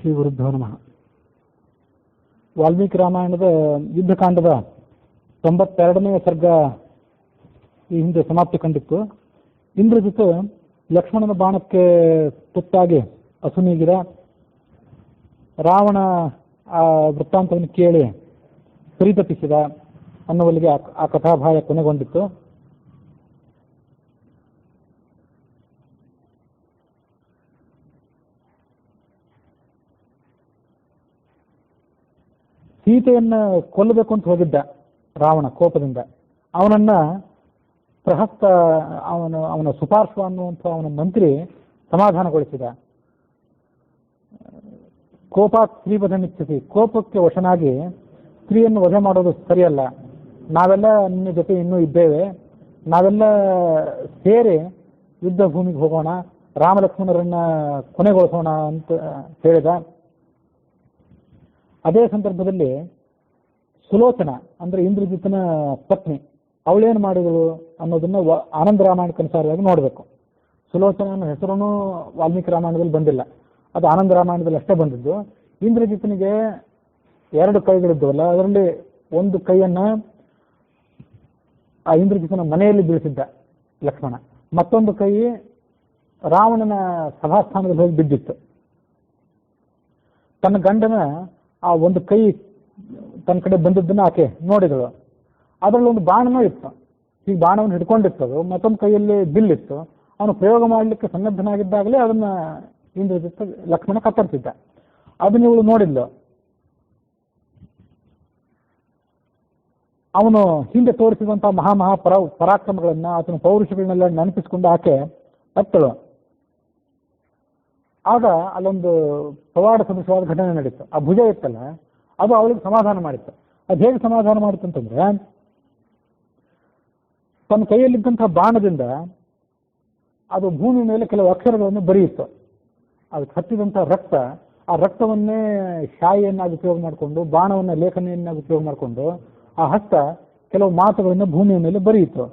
ಶ್ರೀ ಗುರುಭ್ಯೋ ನಮಃ. ವಾಲ್ಮೀಕಿ ರಾಮಾಯಣದ ಯುದ್ಧಕಾಂಡದ 92ನೇ ಸರ್ಗ ಈ ಹಿಂದೆ ಸಮಾಪ್ತಿ ಕಂಡಿತ್ತು. ಇಂದ್ರಜಿತ್ ಲಕ್ಷ್ಮಣನ ಬಾಣಕ್ಕೆ ತುತ್ತಾಗಿ ಅಸುನೀಗಿದ. ರಾವಣ ಆ ವೃತ್ತಾಂತವನ್ನು ಕೇಳಿ ಪರಿತಪಿಸಿದ ಅನ್ನುವಲ್ಲಿಗೆ ಆ ಕಥಾಭಾಯ ಕೊನೆಗೊಂಡಿತ್ತು. ಸೀತೆಯನ್ನ ಕೊಲ್ಲಬೇಕು ಅಂತ ಹೋಗಿದ್ದ ರಾವಣ ಕೋಪದಿಂದ. ಅವನನ್ನ ಪ್ರಹಸ್ತ ಅವನ ಸುಪಾರ್ಶ್ವ ಅನ್ನುವಂಥ ಅವನ ಮಂತ್ರಿ ಸಮಾಧಾನಗೊಳಿಸಿದ. ಕೋಪಾತ್ ಸ್ತ್ರೀವಧ ನಿಶ್ಚಿತಿ, ಕೋಪಕ್ಕೆ ವಶನಾಗಿ ಸ್ತ್ರೀಯನ್ನು ವಧೆ ಮಾಡೋದು ಸರಿಯಲ್ಲ, ನಾವೆಲ್ಲ ನಿನ್ನ ಜೊತೆ ಇನ್ನೂ ಇದ್ದೇವೆ, ನಾವೆಲ್ಲ ಸೇರಿ ಯುದ್ಧ ಭೂಮಿಗೆ ಹೋಗೋಣ, ರಾಮಲಕ್ಷ್ಮಣರನ್ನ ಕೊನೆಗೊಳಿಸೋಣ ಅಂತ ಹೇಳಿದ. ಅದೇ ಸಂದರ್ಭದಲ್ಲಿ ಸುಲೋಚನ ಅಂದ್ರೆ ಇಂದ್ರಜಿತ್ನ ಪತ್ನಿ, ಅವಳೇನು ಮಾಡಿದಳು ಅನ್ನೋದನ್ನ ಆನಂದ ರಾಮಾಯಣಕ್ಕನುಸಾರವಾಗಿ ನೋಡಬೇಕು. ಸುಲೋಚನ ಹೆಸರು ವಾಲ್ಮೀಕಿ ರಾಮಾಯಣದಲ್ಲಿ ಬಂದಿಲ್ಲ, ಅದು ಆನಂದ ರಾಮಾಯಣದಲ್ಲಿ ಅಷ್ಟೇ ಬಂದಿದ್ದು. ಇಂದ್ರಜಿತ್ನಿಗೆ 2 ಕೈಗಳಿದ್ದವಲ್ಲ, ಅದರಲ್ಲಿ ಒಂದು ಕೈಯನ್ನ ಆ ಇಂದ್ರಜಿತ್ನ ಮನೆಯಲ್ಲಿ ಬೀಳಿಸಿದ್ದ ಲಕ್ಷ್ಮಣ, ಮತ್ತೊಂದು ಕೈ ರಾವಣನ ಸಭಾಸ್ಥಾನದಲ್ಲಿ ಹೋಗಿ ಬಿದ್ದಿತ್ತು. ತನ್ನ ಗಂಡನ ಆ ಒಂದು ಕೈ ತನ್ನ ಕಡೆ ಬಂದದ್ದನ್ನು ಆಕೆ ನೋಡಿದಳು. ಅದರಲ್ಲಿ ಒಂದು ಬಾಣನೂ ಇತ್ತು, ಈಗ ಬಾಣವನ್ನು ಹಿಡ್ಕೊಂಡಿರ್ತದು, ಮತ್ತೊಂದು ಕೈಯಲ್ಲಿ ಬಿಲ್ಲಿತ್ತು. ಅವನು ಪ್ರಯೋಗ ಮಾಡಲಿಕ್ಕೆ ಸನ್ನದ್ಧನಾಗಿದ್ದಾಗಲೇ ಅದನ್ನ ಇಂದ್ರಜಿತ್ ಲಕ್ಷ್ಮಣ ಕತ್ತರಿಸಿದ್ದ. ಅದನ್ನ ಇವಳು ನೋಡಿದ್ಲು. ಅವನು ಹಿಂದೆ ತೋರಿಸಿದಂತಹ ಪರಾಕ್ರಮಗಳನ್ನ, ಆತನ ಪೌರುಷಗಳನ್ನೆಲ್ಲ ನೆನಪಿಸಿಕೊಂಡು ಆಕೆ ಅತ್ತಳು. ಆಗ ಅಲ್ಲೊಂದು ಪವಾಡ ಸದೃಶವಾದ ಘಟನೆ ನಡೀತು. ಆ ಭುಜ ಇತ್ತಲ್ಲ, ಅದು ಅವಳಿಗೆ ಸಮಾಧಾನ ಮಾಡಿತ್ತು. ಅದು ಹೇಗೆ ಸಮಾಧಾನ ಮಾಡಿತ್ತು ಅಂತಂದ್ರೆ, ತನ್ನ ಕೈಯಲ್ಲಿದ್ದಂತಹ ಬಾಣದಿಂದ ಅದು ಭೂಮಿ ಮೇಲೆ ಕೆಲವು ಅಕ್ಷರಗಳನ್ನು ಬರೆಯಿತ್ತು. ಅದಕ್ಕೆ ಹತ್ತಿದಂತಹ ರಕ್ತ, ಆ ರಕ್ತವನ್ನೇ ಶಾಯಿಯನ್ನಾಗಿ ಉಪಯೋಗ ಮಾಡಿಕೊಂಡು, ಬಾಣವನ್ನ ಲೇಖನಿಯನ್ನಾಗಿ ಉಪಯೋಗ ಮಾಡಿಕೊಂಡು ಆ ಹಸ್ತ ಕೆಲವು ಮಾತುಗಳನ್ನು ಭೂಮಿಯ ಮೇಲೆ ಬರೆಯಿತು.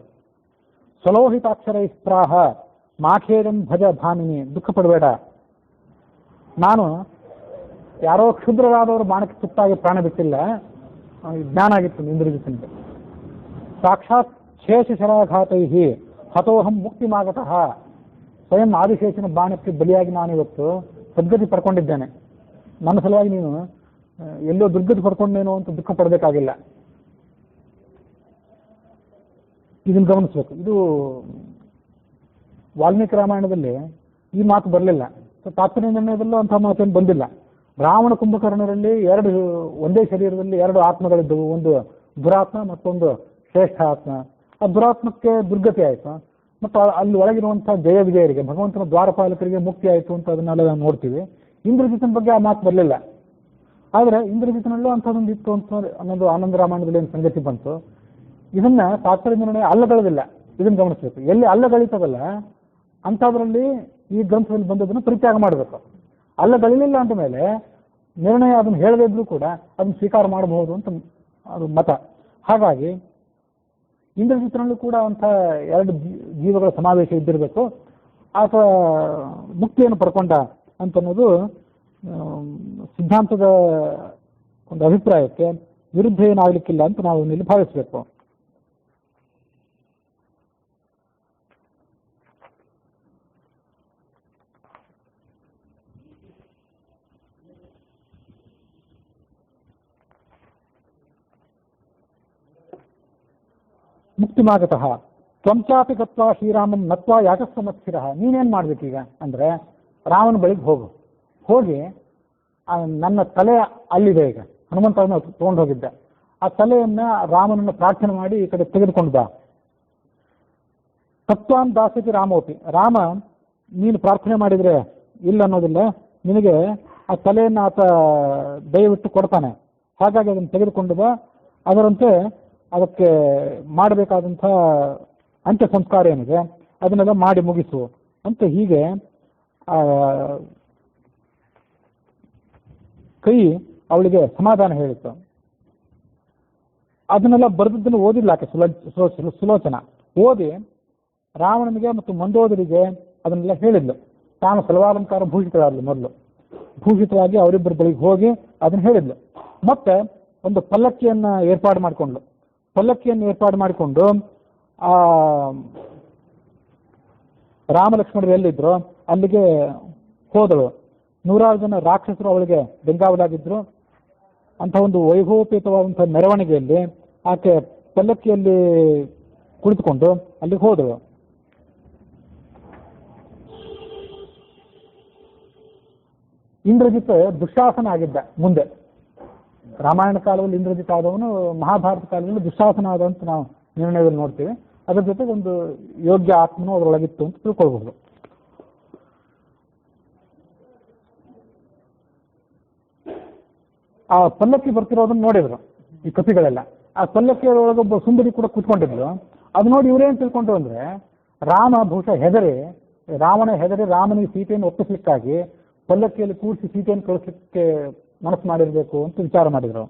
ಸ್ವಲೋಹಿತಾಕ್ಷರ ಇಸ್ಪ್ರಾಹ ಮಾಖೇರಂ ಭಜ ಭಾಮಿನಿ, ದುಃಖ ಪಡಬೇಡ, ನಾನು ಯಾರೋ ಕ್ಷುದ್ರರಾದವರು ಬಾಣಕ್ಕೆ ತುತ್ತಾಗಿ ಪ್ರಾಣ ಬಿಟ್ಟಿಲ್ಲ, ಜ್ಞಾನ ಆಗಿತ್ತು ಇಂದ್ರಜಿತ್ನಿಗೆ. ಸಾಕ್ಷಾತ್ ಶೇಷಶರಾಘಾತೈ ಹತೋಹಂ ಮುಕ್ತಿಮಾಗತಃ, ಸ್ವಯಂ ಆದಿಶೇಷನ ಬಾಣಕ್ಕೆ ಬಲಿಯಾಗಿ ನಾನು ಇವತ್ತು ಸದ್ಗತಿ ಪಡ್ಕೊಂಡಿದ್ದೇನೆ. ನನ್ನ ಸಲುವಾಗಿ ನೀನು ಎಲ್ಲೋ ದುರ್ಗತಿ ಪಡ್ಕೊಂಡೇನೋ ಅಂತ ದುಃಖ ಪಡಬೇಕಾಗಿಲ್ಲ. ಇದನ್ನು ಗಮನಿಸ್ಬೇಕು. ಇದು ವಾಲ್ಮೀಕಿ ರಾಮಾಯಣದಲ್ಲಿ ಈ ಮಾತು ಬರಲಿಲ್ಲ. ತಾತ್ಪರ್ಯ ನಿರ್ಣಯದಲ್ಲೂ ಅಂತಹ ಮಾತೇನು ಬಂದಿಲ್ಲ. ರಾವಣ ಕುಂಭಕರ್ಣರಲ್ಲಿ ಒಂದೇ ಶರೀರದಲ್ಲಿ 2 ಆತ್ಮಗಳಿದ್ದವು, ಒಂದು ದುರಾತ್ಮ ಮತ್ತೊಂದು ಶ್ರೇಷ್ಠ ಆತ್ಮ. ಆ ದುರಾತ್ಮಕ್ಕೆ ದುರ್ಗತಿ ಆಯಿತು, ಮತ್ತು ಅಲ್ಲಿ ಒಳಗಿರುವಂತಹ ಜಯ ವಿಜಯರಿಗೆ, ಭಗವಂತನ ದ್ವಾರಪಾಲಕರಿಗೆ ಮುಕ್ತಿ ಆಯಿತು ಅಂತ ಅದನ್ನೆಲ್ಲ ನಾವು ನೋಡ್ತೀವಿ. ಇಂದ್ರಜಿತನ ಬಗ್ಗೆ ಆ ಮಾತು ಬರಲಿಲ್ಲ. ಆದರೆ ಇಂದ್ರಜಿತನಲ್ಲೂ ಅಂಥದ್ದೊಂದು ಇತ್ತು ಅಂತ ಅನ್ನೋದು ಆನಂದ ರಾಮಾಯಣದಲ್ಲಿ ಏನು ಸಂಗತಿ ಬಂತು. ಇದನ್ನ ತಾತ್ಪರ್ಯ ನಿರ್ಣಯ ಅಲ್ಲಗಳದಿಲ್ಲ, ಇದನ್ನು ಗಮನಿಸಬೇಕು. ಎಲ್ಲಿ ಅಲ್ಲಗಳಿತದಲ್ಲ ಅಂಥದ್ರಲ್ಲಿ ಈ ಗ್ರಂಥದಲ್ಲಿ ಬಂದದನ್ನು ಪರಿತ್ಯಾಗ ಮಾಡಬೇಕು. ಅಲ್ಲಗಳಿಲ್ಲ ಅಂದ ಮೇಲೆ ನಿರ್ಣಯ ಅದನ್ನು ಹೇಳದೇ ಇದ್ರೂ ಕೂಡ ಅದನ್ನು ಸ್ವೀಕಾರ ಮಾಡಬಹುದು ಅಂತ ಅದು ಮತ. ಹಾಗಾಗಿ ಇಂದ್ರಜಿತ್ನಲ್ಲೂ ಕೂಡ ಅಂಥ 2 ಜೀವಗಳ ಸಮಾವೇಶ ಇದ್ದಿರಬೇಕು. ಆತ ಮುಕ್ತಿಯನ್ನು ಪಡ್ಕೊಂಡ ಅಂತನ್ನೋದು ಸಿದ್ಧಾಂತದ ಒಂದು ಅಭಿಪ್ರಾಯಕ್ಕೆ ವಿರುದ್ಧ ಏನಾಗಲಿಕ್ಕಿಲ್ಲ ಅಂತ ನಾವು ಇಲ್ಲಿ ಭಾವಿಸಬೇಕು. ಮುಕ್ತಿಮಾಗತಃ ತ್ವಂಚಾಪಿ ಗತ್ವಾ ಶ್ರೀರಾಮಂ ನತ್ವಾ ಯಾಕಸ್ವಮತ್ಸಿರ, ನೀನೇನ್ ಮಾಡ್ಬೇಕೀಗ ಅಂದ್ರೆ ರಾಮನ ಬಳಿಗೆ ಹೋಗಿ ನನ್ನ ತಲೆ ಅಲ್ಲಿದೆ, ಈಗ ಹನುಮಂತನ ತಗೊಂಡು ಹೋಗಿದ್ದ, ಆ ತಲೆಯನ್ನ ರಾಮನನ್ನ ಪ್ರಾರ್ಥನೆ ಮಾಡಿ ಈ ಕಡೆ ತೆಗೆದುಕೊಂಡು ಬಾ. ತತ್ವಾನ್ ದಾಸತಿ ರಾಮೋಪಿ, ರಾಮ ನೀನು ಪ್ರಾರ್ಥನೆ ಮಾಡಿದ್ರೆ ಇಲ್ಲ ಅನ್ನೋದಿಲ್ಲ, ನಿನಗೆ ಆ ತಲೆಯನ್ನು ಆತ ದಯವಿಟ್ಟು ಕೊಡ್ತಾನೆ, ಹಾಗಾಗಿ ಅದನ್ನು ತೆಗೆದುಕೊಂಡು ಬಾ, ಅದರಂತೆ ಅದಕ್ಕೆ ಮಾಡಬೇಕಾದಂಥ ಅಂತ್ಯ ಸಂಸ್ಕಾರ ಏನಿದೆ ಅದನ್ನೆಲ್ಲ ಮಾಡಿ ಮುಗಿಸು ಅಂತ ಹೀಗೆ ಕೈ ಅವಳಿಗೆ ಸಮಾಧಾನ ಹೇಳಿತ್ತು. ಅದನ್ನೆಲ್ಲ ಬರೆದದ್ದನ್ನು ಓದಿಲ್ಲ ಆಕೆ ಸುಲೋಚನ. ಓದಿ ರಾವಣನಿಗೆ ಮತ್ತು ಮಂದೋದರಿಗೆ ಅದನ್ನೆಲ್ಲ ಹೇಳಿದ್ಲು. ತಾನು ಸಲವಾಲಂಕಾರ ಭೂಷಿತಳಾದ್ಲು ಮೊದಲು. ಭೂಷಿತವಾಗಿ ಅವರಿಬ್ಬರ ಬಳಿಗೆ ಹೋಗಿ ಅದನ್ನು ಹೇಳಿದ್ಲು. ಮತ್ತೆ ಒಂದು ಪಲ್ಲಕ್ಕಿಯನ್ನು ಏರ್ಪಾಡು ಮಾಡಿಕೊಂಡ್ಲು. ಪಲ್ಲಕ್ಕಿಯನ್ನು ಏರ್ಪಾಡು ಮಾಡಿಕೊಂಡು ಆ ರಾಮ ಲಕ್ಷ್ಮಣರು ಎಲ್ಲಿದ್ರು ಅಲ್ಲಿಗೆ ಹೋದಳು. 100 ಜನ ರಾಕ್ಷಸರು ಅವಳಿಗೆ ಬೆಂಗಾವಲಾಗಿದ್ರು. ಅಂತ ಒಂದು ವೈಭವೋಪೇತವಾದಂತಹ ಮೆರವಣಿಗೆಯಲ್ಲಿ ಆಕೆ ಪಲ್ಲಕ್ಕಿಯಲ್ಲಿ ಕುಳಿತುಕೊಂಡು ಅಲ್ಲಿಗೆ ಹೋದಳು. ಇಂದ್ರಜಿತ್ ದುಶ್ಯಾಸನ ಆಗಿದ್ದ. ಮುಂದೆ ರಾಮಾಯಣ ಕಾಲದಲ್ಲಿ ಇಂದ್ರಜಿತ್ ಆದವನು, ಮಹಾಭಾರತ ಕಾಲದಲ್ಲಿ ದುಶ್ಯಾಸನ ಆದಂತ ನಾವು ನಿರ್ಣಯದಲ್ಲಿ ನೋಡ್ತೀವಿ. ಅದರ ಜೊತೆಗೆ ಒಂದು ಯೋಗ್ಯ ಆತ್ಮನೂ ಅದರೊಳಗಿತ್ತು ಅಂತ ತಿಳ್ಕೊಳ್ಬಹುದು. ಆ ಪಲ್ಲಕ್ಕಿ ಬರ್ತಿರೋದನ್ನ ನೋಡಿದ್ರು ಈ ಕಪಿಗಳೆಲ್ಲ. ಆ ಪಲ್ಲಕ್ಕಿ ಒಳಗೊಬ್ಬ ಸುಂದರಿ ಕೂಡ ಕೂತ್ಕೊಂಡಿದ್ಲು. ಅದು ನೋಡಿ ಇವರೇನು ತಿಳ್ಕೊಂಡ್ರು ಅಂದ್ರೆ ರಾಮ ಬಹುಶಃ ರಾವಣ ಹೆದರಿ ರಾಮನಿಗೆ ಸೀತೆಯನ್ನು ಒಪ್ಪಿಸ್ಲಿಕ್ಕಾಗಿ ಪಲ್ಲಕ್ಕಿಯಲ್ಲಿ ಕೂರಿಸಿ ಸೀತೆಯನ್ನು ಕಳಿಸ್ಲಿಕ್ಕೆ ಮನಸ್ಸು ಮಾಡಿರ್ಬೇಕು ಅಂತ ವಿಚಾರ ಮಾಡಿದ್ರು.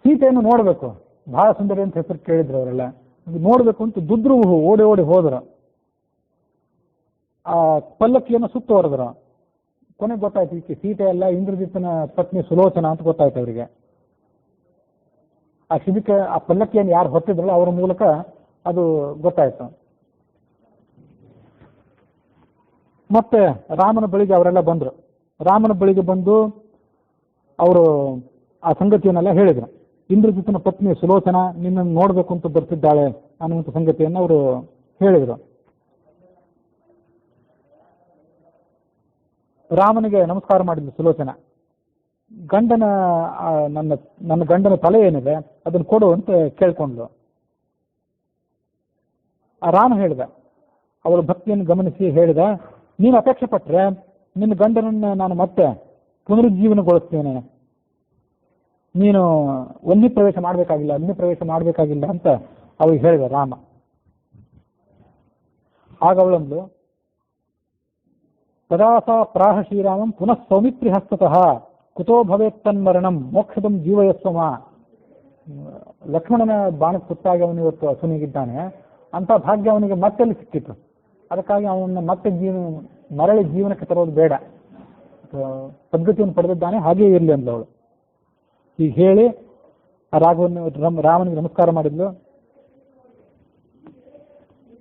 ಸೀತೆಯನ್ನು ನೋಡ್ಬೇಕು, ಬಹಳ ಸುಂದರಿ ಅಂತ ಹೆಸರು ಕೇಳಿದ್ರು ಅವರೆಲ್ಲ. ನೋಡ್ಬೇಕು ಅಂತ ದುದ್ರು ಓಡಿ ಓಡಿ ಹೋದ್ರು. ಆ ಪಲ್ಲಕ್ಕಿಯನ್ನು ಸುತ್ತುವರೆದ್ರು. ಕೊನೆಗೆ ಗೊತ್ತಾಯ್ತು ಈಕೆ ಸೀತೆ ಅಲ್ಲ, ಇಂದ್ರಜಿತ್ತನ ಪತ್ನಿ ಸುಲೋಚನಾ ಅಂತ ಗೊತ್ತಾಯ್ತು ಅವರಿಗೆ. ಆ ಪಲ್ಲಕ್ಕಿಯನ್ನು ಯಾರು ಹೊತ್ತಿದ್ರಲ್ಲ ಅವರ ಮೂಲಕ ಅದು ಗೊತ್ತಾಯ್ತು. ಮತ್ತೆ ರಾಮನ ಬಳಿಗೆ ಅವರೆಲ್ಲ ಬಂದರು. ರಾಮನ ಬಳಿಗೆ ಬಂದು ಅವರು ಆ ಸಂಗತಿಯನ್ನೆಲ್ಲ ಹೇಳಿದರು. ಇಂದ್ರಜಿತ್ತನ ಪತ್ನಿ ಸುಲೋಚನಾ ನಿನ್ನನ್ನು ನೋಡಬೇಕು ಅಂತ ಬರ್ತಿದ್ದಾಳೆ ಅನ್ನುವಂಥ ಸಂಗತಿಯನ್ನು ಅವರು ಹೇಳಿದರು. ರಾಮನಿಗೆ ನಮಸ್ಕಾರ ಮಾಡಿದ್ಲು ಸುಲೋಚನಾ. ನನ್ನ ಗಂಡನ ತಲೆ ಏನಿದೆ ಅದನ್ನು ಕೊಡು ಅಂತ ಕೇಳ್ಕೊಂಡ್ಲು. ಆ ರಾಮ ಹೇಳಿದ, ಅವಳ ಭಕ್ತಿಯನ್ನು ಗಮನಿಸಿ ಹೇಳಿದ, ನೀನು ಅಪೇಕ್ಷೆ ಪಟ್ಟರೆ ನಿನ್ನ ಗಂಡನನ್ನು ನಾನು ಮತ್ತೆ ಪುನರುಜ್ಜೀವನಗೊಳಿಸ್ತೇನೆ, ನೀನು ಅಗ್ನಿ ಪ್ರವೇಶ ಮಾಡಬೇಕಾಗಿಲ್ಲ ಅಂತ ಅವಳಿಗೆ ಹೇಳಿದ ರಾಮ. ಆಗ ಅವಳಂದು, ತದಾ ಸಾ ಪ್ರಾಹ ಶ್ರೀರಾಮಂ ಪುನಃ ಸೌಮಿತ್ರಿ ಹಸ್ತತಃ ಕುತೋ ಭವೇತ್ ತನ್ಮರಣಂ ಮೋಕ್ಷದಂ ಜೀವಯಸ್ವಮ. ಲಕ್ಷ್ಮಣನ ಬಾಣಕ್ಕೆ ತುತ್ತಾಗಿ ಅವನು ಇವತ್ತು ಅಸುನಿಗಿದ್ದಾನೆ, ಅಂತ ಭಾಗ್ಯ ಅವನಿಗೆ ಮತ್ತೆಲ್ಲಿ ಸಿಕ್ಕಿತ್ತು. ಅದಕ್ಕಾಗಿ ಅವನನ್ನು ಮತ್ತೆ ಮರಳಿ ಜೀವನಕ್ಕೆ ತರೋದು ಬೇಡ, ಸದ್ಗತಿಯನ್ನು ಪಡೆದಿದ್ದಾನೆ, ಹಾಗೇ ಇರಲಿ ಅಂದವಳು. ಈಗ ಹೇಳಿ ಆ ರಾಮನಿಗೆ ನಮಸ್ಕಾರ ಮಾಡಿದ್ಲು.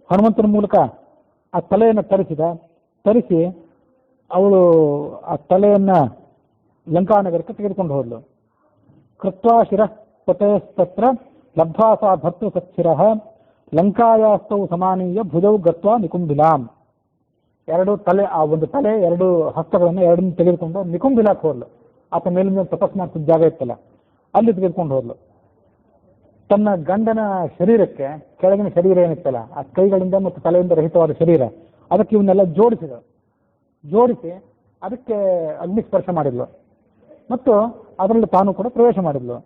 ಹನುಮಂತನ ಮೂಲಕ ಆ ತಲೆಯನ್ನು ತರಿಸಿ ಅವಳು ಆ ತಲೆಯನ್ನ ಲಂಕಾನಗರಕ್ಕೆ ತೆಗೆದುಕೊಂಡು ಹೋದ್ಲು. ಕೃತ್ವಾ ಶಿರಃ ಪತಯಸ್ತತ್ರ ಲಬ್ಧ್ವಾ ಸಾ ಭರ್ತು ಸಚ್ಚಿರಃ ಲಂಕಾಯಾಸ್ತೌ ಸಮಾನೀಯ ಭುಜೌ ಗತ್ವಾ ನಿಕುಂಭಿಲಾಂ. ಒಂದು ತಲೆ 2 ಹಸ್ತಗಳನ್ನು ಎರಡನ್ನು ತೆಗೆದುಕೊಂಡು ನಿಕುಂಭಿಲಾಕ್ಕೆ ಹೋದ್ಲು. ಆತ ಮೇಲಿನ ತಪಸ್ ಮಾಡ್ತಿದ್ದ ಜಾಗ ಇತ್ತಲ್ಲ ಅಲ್ಲಿ ತೆಗೆದುಕೊಂಡು ಹೋದ್ಲು. ತನ್ನ ಗಂಡನ ಶರೀರಕ್ಕೆ ಕೆಳಗಿನ ಶರೀರ ಏನಿತ್ತಲ್ಲ ಆ ಕೈಗಳಿಂದ ಮತ್ತು ತಲೆಯಿಂದ ರಹಿತವಾದ ಶರೀರ, ಅದಕ್ಕೆ ಇವನ್ನೆಲ್ಲ ಜೋಡಿಸಿ ಅದಕ್ಕೆ ಅಗ್ನಿ ಸ್ಪರ್ಶ ಮಾಡಿದ್ಲು ಮತ್ತು ಅದರಲ್ಲಿ ತಾನು ಕೂಡ ಪ್ರವೇಶ ಮಾಡಿದ್ಲು.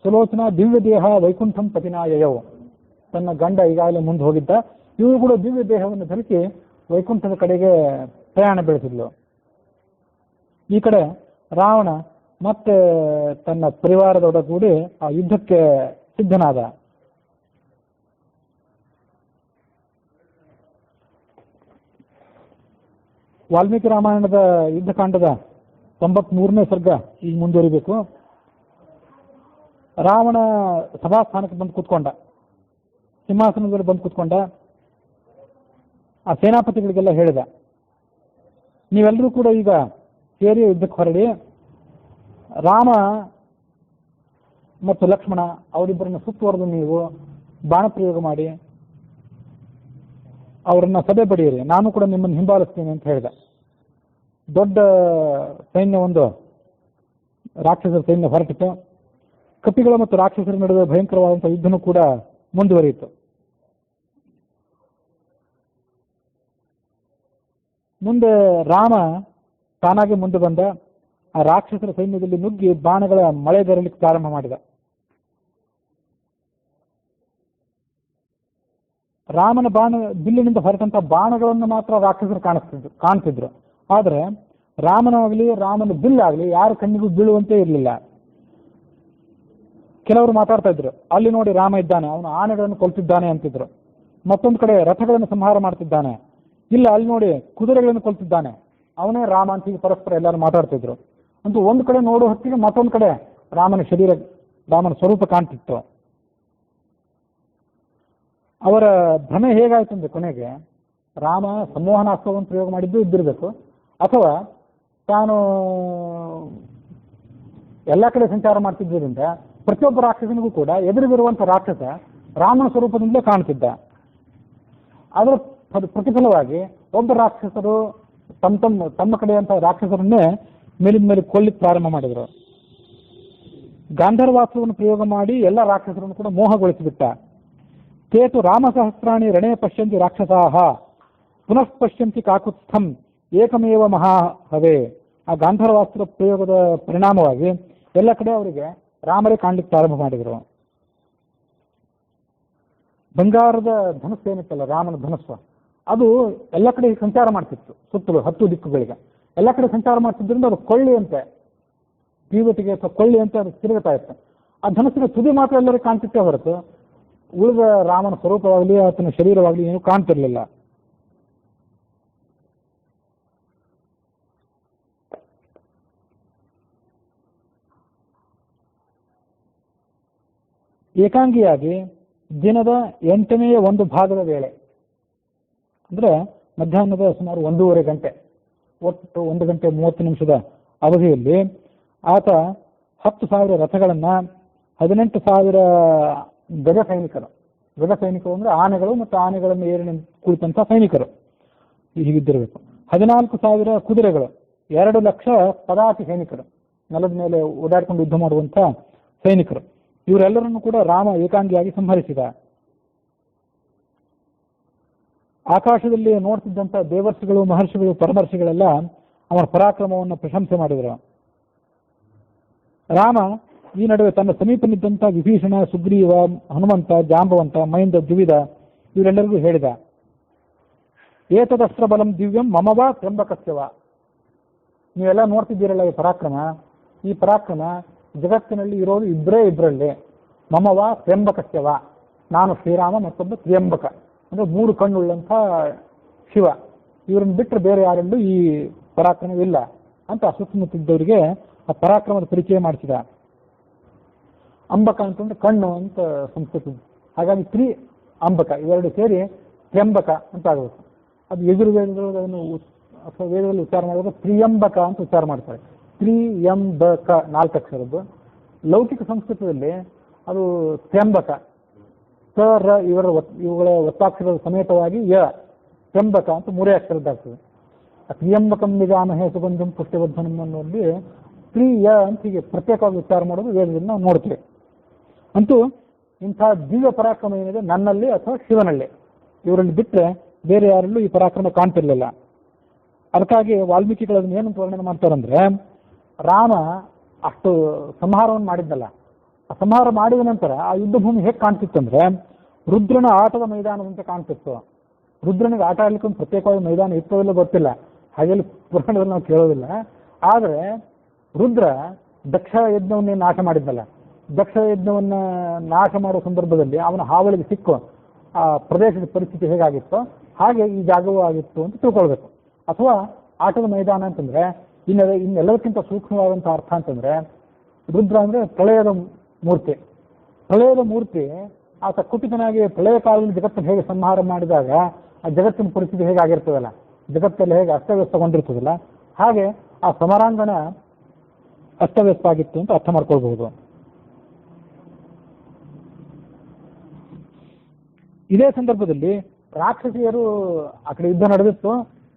ಸುಲೋಚನಾ ದಿವ್ಯ ದೇಹ ವೈಕುಂಠಂ ಪತಿನಾಯಯವು. ತನ್ನ ಗಂಡ ಈಗಾಗಲೇ ಮುಂದೆ ಹೋಗಿದ್ದ, ಇವಳು ಕೂಡ ದಿವ್ಯ ದೇಹವನ್ನು ಧರಿಸಿ ವೈಕುಂಠದ ಕಡೆಗೆ ಪ್ರಯಾಣ ಬೆಳೆಸಿದ್ಲು. ಈ ಕಡೆ ರಾವಣ ಮತ್ತೆ ತನ್ನ ಪರಿವಾರದೊಡಗೂಡಿ ಆ ಯುದ್ಧಕ್ಕೆ ಸಿದ್ಧನಾದ. ವಾಲ್ಮೀಕಿ ರಾಮಾಯಣದ ಯುದ್ಧಕಾಂಡದ 93ನೇ ಸರ್ಗ ಈಗ ಮುಂದುವರಿಬೇಕು. ರಾವಣ ಸಭಾಸ್ಥಾನಕ್ಕೆ ಬಂದು ಕೂತ್ಕೊಂಡ, ಸಿಂಹಾಸನದಲ್ಲಿ ಬಂದು ಕೂತ್ಕೊಂಡ. ಆ ಸೇನಾಪತಿಗಳಿಗೆಲ್ಲ ಹೇಳಿದ, ನೀವೆಲ್ಲರೂ ಕೂಡ ಈಗ ಸೇರಿ ಯುದ್ಧಕ್ಕೆ ಹೊರಡಿ. ರಾಮ ಮತ್ತು ಲಕ್ಷ್ಮಣ ಅವರಿಬ್ಬರನ್ನ ಸುತ್ತುವರೆದು ನೀವು ಬಾಣಪ್ರಯೋಗ ಮಾಡಿ ಅವರನ್ನ ಸದೆ ಬಡಿಯಿರಿ, ನಾನು ಕೂಡ ನಿಮ್ಮನ್ನು ಹಿಂಬಾಲಿಸ್ತೀನಿ ಅಂತ ಹೇಳಿದ. ದೊಡ್ಡ ಸೈನ್ಯ, ಒಂದು ರಾಕ್ಷಸರ ಸೈನ್ಯ ಹೊರಟಿತು. ಕಪಿಗಳ ಮತ್ತು ರಾಕ್ಷಸರ ನಡುವೆ ಭಯಂಕರವಾದಂತಹ ಯುದ್ಧನೂ ಕೂಡ ಮುಂದುವರಿಯಿತು. ಮುಂದೆ ರಾಮ ತಾನಾಗೆ ಮುಂದೆ ಬಂದ. ಆ ರಾಕ್ಷಸರ ಸೈನ್ಯದಲ್ಲಿ ನುಗ್ಗಿ ಬಾಣಗಳ ಮಳೆ ಬರಲಿಕ್ಕೆ ಪ್ರಾರಂಭ ಮಾಡಿದ. ರಾಮನ ಬಿಲ್ಲಿನಿಂದ ಹೊರಟಂತ ಬಾಣಗಳನ್ನು ಮಾತ್ರ ರಾಕ್ಷಸರು ಕಾಣಿಸ್ತಿದ್ರು. ಆದರೆ ರಾಮನ ಬಿಲ್ಲಾಗಲಿ ಯಾರ ಕಣ್ಣಿಗೂ ಬೀಳುವಂತೆ ಇರಲಿಲ್ಲ. ಕೆಲವರು ಮಾತಾಡ್ತಾ ಇದ್ರು, ಅಲ್ಲಿ ನೋಡಿ ರಾಮ ಇದ್ದಾನೆ, ಅವನು ಆನೆಗಳನ್ನು ಕೊಲ್ತಿದ್ದಾನೆ ಅಂತಿದ್ರು. ಮತ್ತೊಂದು ಕಡೆ ರಥಗಳನ್ನು ಸಂಹಾರ ಮಾಡ್ತಿದ್ದಾನೆ, ಇಲ್ಲ ಅಲ್ಲಿ ನೋಡಿ ಕುದುರೆಗಳನ್ನು ಕೊಲ್ತಿದ್ದಾನೆ, ಅವನೇ ರಾಮ ಅಂತ ಹೀಗೆ ಪರಸ್ಪರ ಎಲ್ಲರೂ ಮಾತಾಡ್ತಿದ್ರು. ಅಂತೂ ಒಂದು ಕಡೆ ನೋಡೋ ಹೊತ್ತಿಗೆ ಮತ್ತೊಂದು ಕಡೆ ರಾಮನ ಶರೀರ, ರಾಮನ ಸ್ವರೂಪ ಕಾಣ್ತಿತ್ತು. ಅವರ ಭ್ರಮೆ ಹೇಗಾಯ್ತು ಅಂದ್ರೆ ಕೊನೆಗೆ ರಾಮ ಸಂಮೋಹನಾಸ್ತ್ರವನ್ನು ಪ್ರಯೋಗ ಮಾಡಿದ್ದು ಇದ್ದಿರಬೇಕು, ಅಥವಾ ತಾನು ಎಲ್ಲ ಕಡೆ ಸಂಚಾರ ಮಾಡ್ತಿದ್ದರಿಂದ ಪ್ರತಿಯೊಬ್ಬ ರಾಕ್ಷಸನಿಗೂ ಕೂಡ ಎದುರಿಗಿರುವಂಥ ರಾಕ್ಷಸ ರಾಮನ ಸ್ವರೂಪದಿಂದಲೇ ಕಾಣ್ತಿದ್ದ. ಅದರ ಪ್ರತಿಫಲವಾಗಿ ಒಬ್ಬ ರಾಕ್ಷಸರು ತಮ್ಮ ಕಡೆಯಂಥ ರಾಕ್ಷಸರನ್ನೇ ಮೇಲಿನ ಮೇಲೆ ಕೊಲ್ಲಿಕ್ಕೆ ಪ್ರಾರಂಭ ಮಾಡಿದರು. ಗಾಂಧರ್ವಾಸ್ತ್ರವನ್ನು ಪ್ರಯೋಗ ಮಾಡಿ ಎಲ್ಲ ರಾಕ್ಷಸರನ್ನು ಕೂಡ ಮೋಹಗೊಳಿಸಿಬಿಟ್ಟ. ತೇತು ರಾಮಸಹಸ್ರಾಣಿ ರಣೇ ಪಶ್ಯಂತಿ ರಾಕ್ಷಸಾಹ ಪುನಃ ಪಶ್ಯಂತಿ ಕಾಕುತ್ಸ್ಥಂ ಏಕಮೇವ ಮಹಾಹವೇ. ಆ ಗಾಂಧರ್ವಾಸ್ತ್ರ ಪ್ರಯೋಗದ ಪರಿಣಾಮವಾಗಿ ಎಲ್ಲ ಕಡೆ ಅವರಿಗೆ ರಾಮರೇ ಕಾಣ್ಲಿಕ್ಕೆ ಪ್ರಾರಂಭ ಮಾಡಿದರು. ಬಂಗಾರದ ಧನಸ್ಸು ಏನಿತ್ತಲ್ಲ, ರಾಮನ ಧನಸ್ಸು, ಅದು ಎಲ್ಲ ಕಡೆ ಸಂಚಾರ ಮಾಡ್ತಿತ್ತು. ಸುತ್ತಲೂ 10 ದಿಕ್ಕುಗಳಿಗೆ ಎಲ್ಲ ಕಡೆ ಸಂಚಾರ ಮಾಡ್ತಿದ್ರಿಂದ ಅದು ಕೊಳ್ಳಿ ಅಂತೆ, ತೀವಟಿಗೆ ಅಥವಾ ಕೊಳ್ಳಿ ಅಂತ ಅದು ತಿರುಗುತ್ತಾ ಇತ್ತು. ಆ ಧನಸ್ಸಿನ ತುದಿ ಮಾತ್ರ ಎಲ್ಲರಿಗೂ ಕಾಣ್ತಿತ್ತೇ ಹೊರತು ಉಳಿದ ರಾಮನ ಸ್ವರೂಪವಾಗಲಿ ಆತನ ಶರೀರವಾಗಲಿ ಏನು ಕಾಣ್ತಿರ್ಲಿಲ್ಲ. ಏಕಾಂಗಿಯಾಗಿ ದಿನದ 8ನೇ 1 ಭಾಗದ ವೇಳೆ, ಅಂದ್ರೆ ಮಧ್ಯಾಹ್ನದ ಸುಮಾರು 1:30 ಗಂಟೆ, ಒಟ್ಟು 1 ಗಂಟೆ 30 ನಿಮಿಷದ ಅವಧಿಯಲ್ಲಿ ಆತ 10,000 ರಥಗಳನ್ನ, 18,000 ಗಜ ಸೈನಿಕರು ಅಂದ್ರೆ ಆನೆಗಳು ಮತ್ತು ಆನೆಗಳನ್ನು ಏರಿ ಕುಳಿತಂತ ಸೈನಿಕರು ಹೀಗಿದ್ದಿರಬೇಕು, 14,000 ಕುದುರೆಗಳು, 2 ಲಕ್ಷ ಪದಾತಿ ಸೈನಿಕರು, ನೆಲದ ಮೇಲೆ ಓಡಾಡಿಕೊಂಡು ಯುದ್ಧ ಮಾಡುವಂತ ಸೈನಿಕರು, ಇವರೆಲ್ಲರನ್ನು ಕೂಡ ರಾಮ ಏಕಾಂಗಿಯಾಗಿ ಸಂಹರಿಸಿದ. ಆಕಾಶದಲ್ಲಿ ನೋಡ್ತಿದ್ದಂಥ ದೇವರ್ಷಿಗಳು, ಮಹರ್ಷಿಗಳು, ಪರಮರ್ಷಿಗಳೆಲ್ಲ ಅವನ ಪರಾಕ್ರಮವನ್ನು ಪ್ರಶಂಸೆ ಮಾಡಿದರು. ರಾಮ ಈ ನಡುವೆ ತನ್ನ ಸಮೀಪನಿದ್ದಂಥ ವಿಭೀಷಣ, ಸುಗ್ರೀವ, ಹನುಮಂತ, ಜಾಂಬವಂತ, ಮೈಂದ, ದ್ವಿವಿಧ ಇವರೆಲ್ಲರಿಗೂ ಹೇಳಿದ, ಏತದಸ್ತ್ರ ಬಲಂ ದಿವ್ಯಂ ಮಮವ ತ್ರ್ಯಂಬಕಸ್ಯವ. ನೀವೆಲ್ಲ ನೋಡ್ತಿದ್ದೀರಲ್ಲ ಈ ಪರಾಕ್ರಮ ಜಗತ್ತಿನಲ್ಲಿ ಇರೋದು ಇಬ್ಬರಲ್ಲಿ, ಮಮವ ತ್ರ್ಯಂಬಕಸ್ಯವ, ನಾನು ಶ್ರೀರಾಮ, ಮತ್ತೊಬ್ಬ ತ್ರ್ಯಂಬಕ ಅಂದ್ರೆ 3 ಕಣ್ಣುಳ್ಳಂಥ ಶಿವ, ಇವರನ್ನು ಬಿಟ್ಟರೆ ಬೇರೆ ಯಾರಲ್ಲೂ ಈ ಪರಾಕ್ರಮವಿಲ್ಲ ಅಂತ ಸುತ್ತಮುತ್ತಿದ್ದವರಿಗೆ ಆ ಪರಾಕ್ರಮದ ಪರಿಚಯ ಮಾಡಿಸಿದ. ಅಂಬಕ ಅಂತಂದ್ರೆ ಕಣ್ಣು ಅಂತ ಸಂಸ್ಕೃತ, ಹಾಗಾಗಿ ತ್ರಿ ಅಂಬಕ ಇವೆರಡು ಸೇರಿ ತ್ರ್ಯಂಬಕ ಅಂತ ಆಗಬೇಕು. ಅದು ಯಜುರ್ವೇದವನ್ನು ಅಥವಾ ವೇದದಲ್ಲಿ ಉಚ್ಚಾರ ಮಾಡುವಾಗ ತ್ರಿಯಂಬಕ ಅಂತ ಉಚ್ಚಾರ ಮಾಡ್ತಾರೆ. ತ್ರಿಯಂಬಕ 4 ಅಕ್ಷರದ್ದು. ಲೌಕಿಕ ಸಂಸ್ಕೃತದಲ್ಲಿ ಅದು ತ್ರ್ಯಂಬಕ, ರ ಇವುಗಳ ಒತ್ತಾಕ್ಷರದ ಸಮೇತವಾಗಿ ತ್ರ್ಯಂಬಕ ಅಂತ 3 ಅಕ್ಷರದ್ದಾಗ್ತದೆ. ತ್ರಿಯಂಬಕಂ ನಿಜಾಮಹೇ ಸುಗಂಧಂ ಪುಷ್ಟಿವರ್ಧನಂ ಅನ್ನೋಲ್ಲಿ ತ್ರಿಯ ಅಂತ ಹೀಗೆ ಪ್ರತ್ಯೇಕವಾಗಿ ಉಚ್ಚಾರ ಮಾಡೋದು ವೇದದಲ್ಲಿ ನಾವು ನೋಡ್ತೀವಿ. ಅಂತೂ ಇಂಥ ದಿವ್ಯ ಪರಾಕ್ರಮ ಏನಿದೆ ನನ್ನಲ್ಲಿ ಅಥವಾ ಶಿವನಲ್ಲಿ, ಇವರಲ್ಲಿ ಬಿಟ್ಟರೆ ಬೇರೆ ಯಾರಲ್ಲೂ ಈ ಪರಾಕ್ರಮ ಕಾಣ್ತಿರ್ಲಿಲ್ಲ. ಅದಕ್ಕಾಗಿ ವಾಲ್ಮೀಕಿಗಳು ಅದನ್ನ ಏನು ವರ್ಣನೆ ಮಾಡ್ತಾರಂದ್ರೆ, ರಾಮ ಅಷ್ಟು ಸಂಹಾರವನ್ನು ಮಾಡಿದ್ದಲ್ಲ, ಆ ಸಂಹಾರ ಮಾಡಿದ ನಂತರ ಆ ಯುದ್ಧ ಭೂಮಿ ಹೇಗೆ ಕಾಣ್ತಿತ್ತಂದ್ರೆ ರುದ್ರನ ಆಟದ ಮೈದಾನದಂತೆ ಕಾಣ್ತಿತ್ತು. ರುದ್ರನಿಗೆ ಆಟ ಆಡ್ಲಿಕ್ಕೆ ಒಂದು ಪ್ರತ್ಯೇಕವಾದ ಮೈದಾನ ಇತ್ತವಿಲ್ಲ ಗೊತ್ತಿಲ್ಲ, ಹಾಗೆಲ್ಲ ಪುರಾಣದಲ್ಲಿ ನಾವು ಕೇಳೋದಿಲ್ಲ. ಆದರೆ ರುದ್ರ ದಕ್ಷ ಯಜ್ಞವನ್ನೇ ನಾಶ ಮಾಡಿದ್ದಲ್ಲ, ದಕ್ಷ ಯಜ್ಞವನ್ನ ನಾಶ ಮಾಡೋ ಸಂದರ್ಭದಲ್ಲಿ ಅವನ ಹಾವಳಿಗೆ ಸಿಕ್ಕು ಆ ಪ್ರದೇಶದ ಪರಿಸ್ಥಿತಿ ಹೇಗಾಗಿತ್ತೋ ಹಾಗೆ ಈ ಜಾಗವೂ ಆಗಿತ್ತು ಅಂತ ತಿಳ್ಕೊಳ್ಬೇಕು. ಅಥವಾ ಆಟದ ಮೈದಾನ ಅಂತಂದ್ರೆ ಇನ್ನೆಲ್ಲದಕ್ಕಿಂತ ಸೂಕ್ಷ್ಮವಾದಂಥ ಅರ್ಥ ಅಂತಂದ್ರೆ ರುದ್ರ ಅಂದ್ರೆ ಪ್ರಳಯದ ಮೂರ್ತಿ. ಆತ ಕುಪಿತನಾಗಿ ಪ್ರಳಯ ಕಾಲದಲ್ಲಿ ಜಗತ್ತನ್ನು ಹೇಗೆ ಸಂಹಾರ ಮಾಡಿದಾಗ ಆ ಜಗತ್ತಿನ ಪರಿಸ್ಥಿತಿ ಹೇಗಾಗಿರ್ತದಲ್ಲ, ಜಗತ್ತಲ್ಲಿ ಹೇಗೆ ಅಸ್ತವ್ಯಸ್ತಗೊಂಡಿರ್ತದಲ್ಲ, ಹಾಗೆ ಆ ಸಮರಾಂಗಣ ಅಸ್ತವ್ಯಸ್ತ ಆಗಿತ್ತು ಅಂತ ಅರ್ಥ ಮಾಡ್ಕೊಳ್ಬಹುದು. ಇದೇ ಸಂದರ್ಭದಲ್ಲಿ ರಾಕ್ಷಸಿಯರು ಆ ಕಡೆ ಯುದ್ಧ ನಡೆದಿತ್ತು,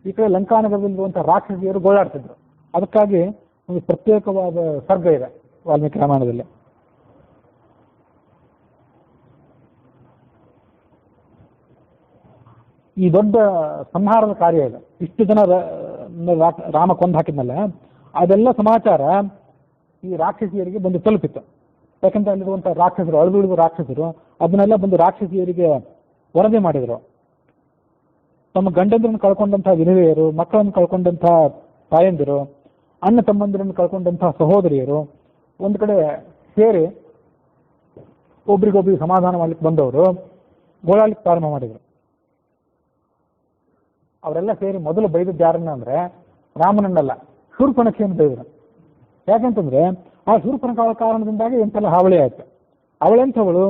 ಈ ಕಡೆ ಲಂಕಾನಗರದಲ್ಲಿರುವಂತಹ ರಾಕ್ಷಸಿಯರು ಗೋಳಾಡ್ತಿದ್ರು. ಅದಕ್ಕಾಗಿ ಒಂದು ಪ್ರತ್ಯೇಕವಾದ ಸರ್ಗ ಇದೆ ವಾಲ್ಮೀಕಿ ರಾಮಾಯಣದಲ್ಲಿ. ಈ ದೊಡ್ಡ ಸಂಹಾರದ ಕಾರ್ಯ ಇದೆ, ಇಷ್ಟು ಜನ ರಾಮ ಕೊಂದು ಹಾಕಿದ್ನಲ್ಲ, ಅದೆಲ್ಲ ಸಮಾಚಾರ ಈ ರಾಕ್ಷಸಿಯರಿಗೆ ಬಂದು ತಲುಪಿತ್ತು. ಯಾಕಂದ್ರೆ ಅಲ್ಲಿರುವಂತಹ ರಾಕ್ಷಸರು, ಅಳಿದುಳಿದ ರಾಕ್ಷಸರು ಅದನ್ನೆಲ್ಲ ಬಂದು ರಾಕ್ಷಸಿಯರಿಗೆ ವರದಿ ಮಾಡಿದರು. ತಮ್ಮ ಗಂಡಂದ್ರನ್ನು ಕಳ್ಕೊಂಡಂತಹ ವಿಧವೆಯರು, ಮಕ್ಕಳನ್ನು ಕಳ್ಕೊಂಡಂತಹ ತಾಯಂದಿರು, ಅಣ್ಣ ತಮ್ಮಂದಿರನ್ನು ಕಳ್ಕೊಂಡಂತಹ ಸಹೋದರಿಯರು ಒಂದು ಕಡೆ ಸೇರಿ ಒಬ್ರಿಗೊಬ್ರಿಗೆ ಸಮಾಧಾನ ಮಾಡ್ಲಿಕ್ಕೆ ಬಂದವರು ಗೋಳಾಡ್ಲಿಕ್ಕೆ ಪ್ರಾರಂಭ ಮಾಡಿದರು. ಅವರೆಲ್ಲ ಸೇರಿ ಮೊದಲು ಬೈದದ್ದು ಯಾರನ್ನ ಅಂದ್ರೆ ರಾಮನನ್ನಲ್ಲ, ಶೂರ್ಪಣಖಿಯನ್ನು ಬೈದರು. ಯಾಕಂತಂದ್ರೆ ಆ ಶೂರ್ಪಣಖ ಕಾರಣದಿಂದಾಗಿ ಎಂತೆಲ್ಲ ಹಾವಳಿ ಆಯ್ತು. ಅವಳೆಂಥವಳು,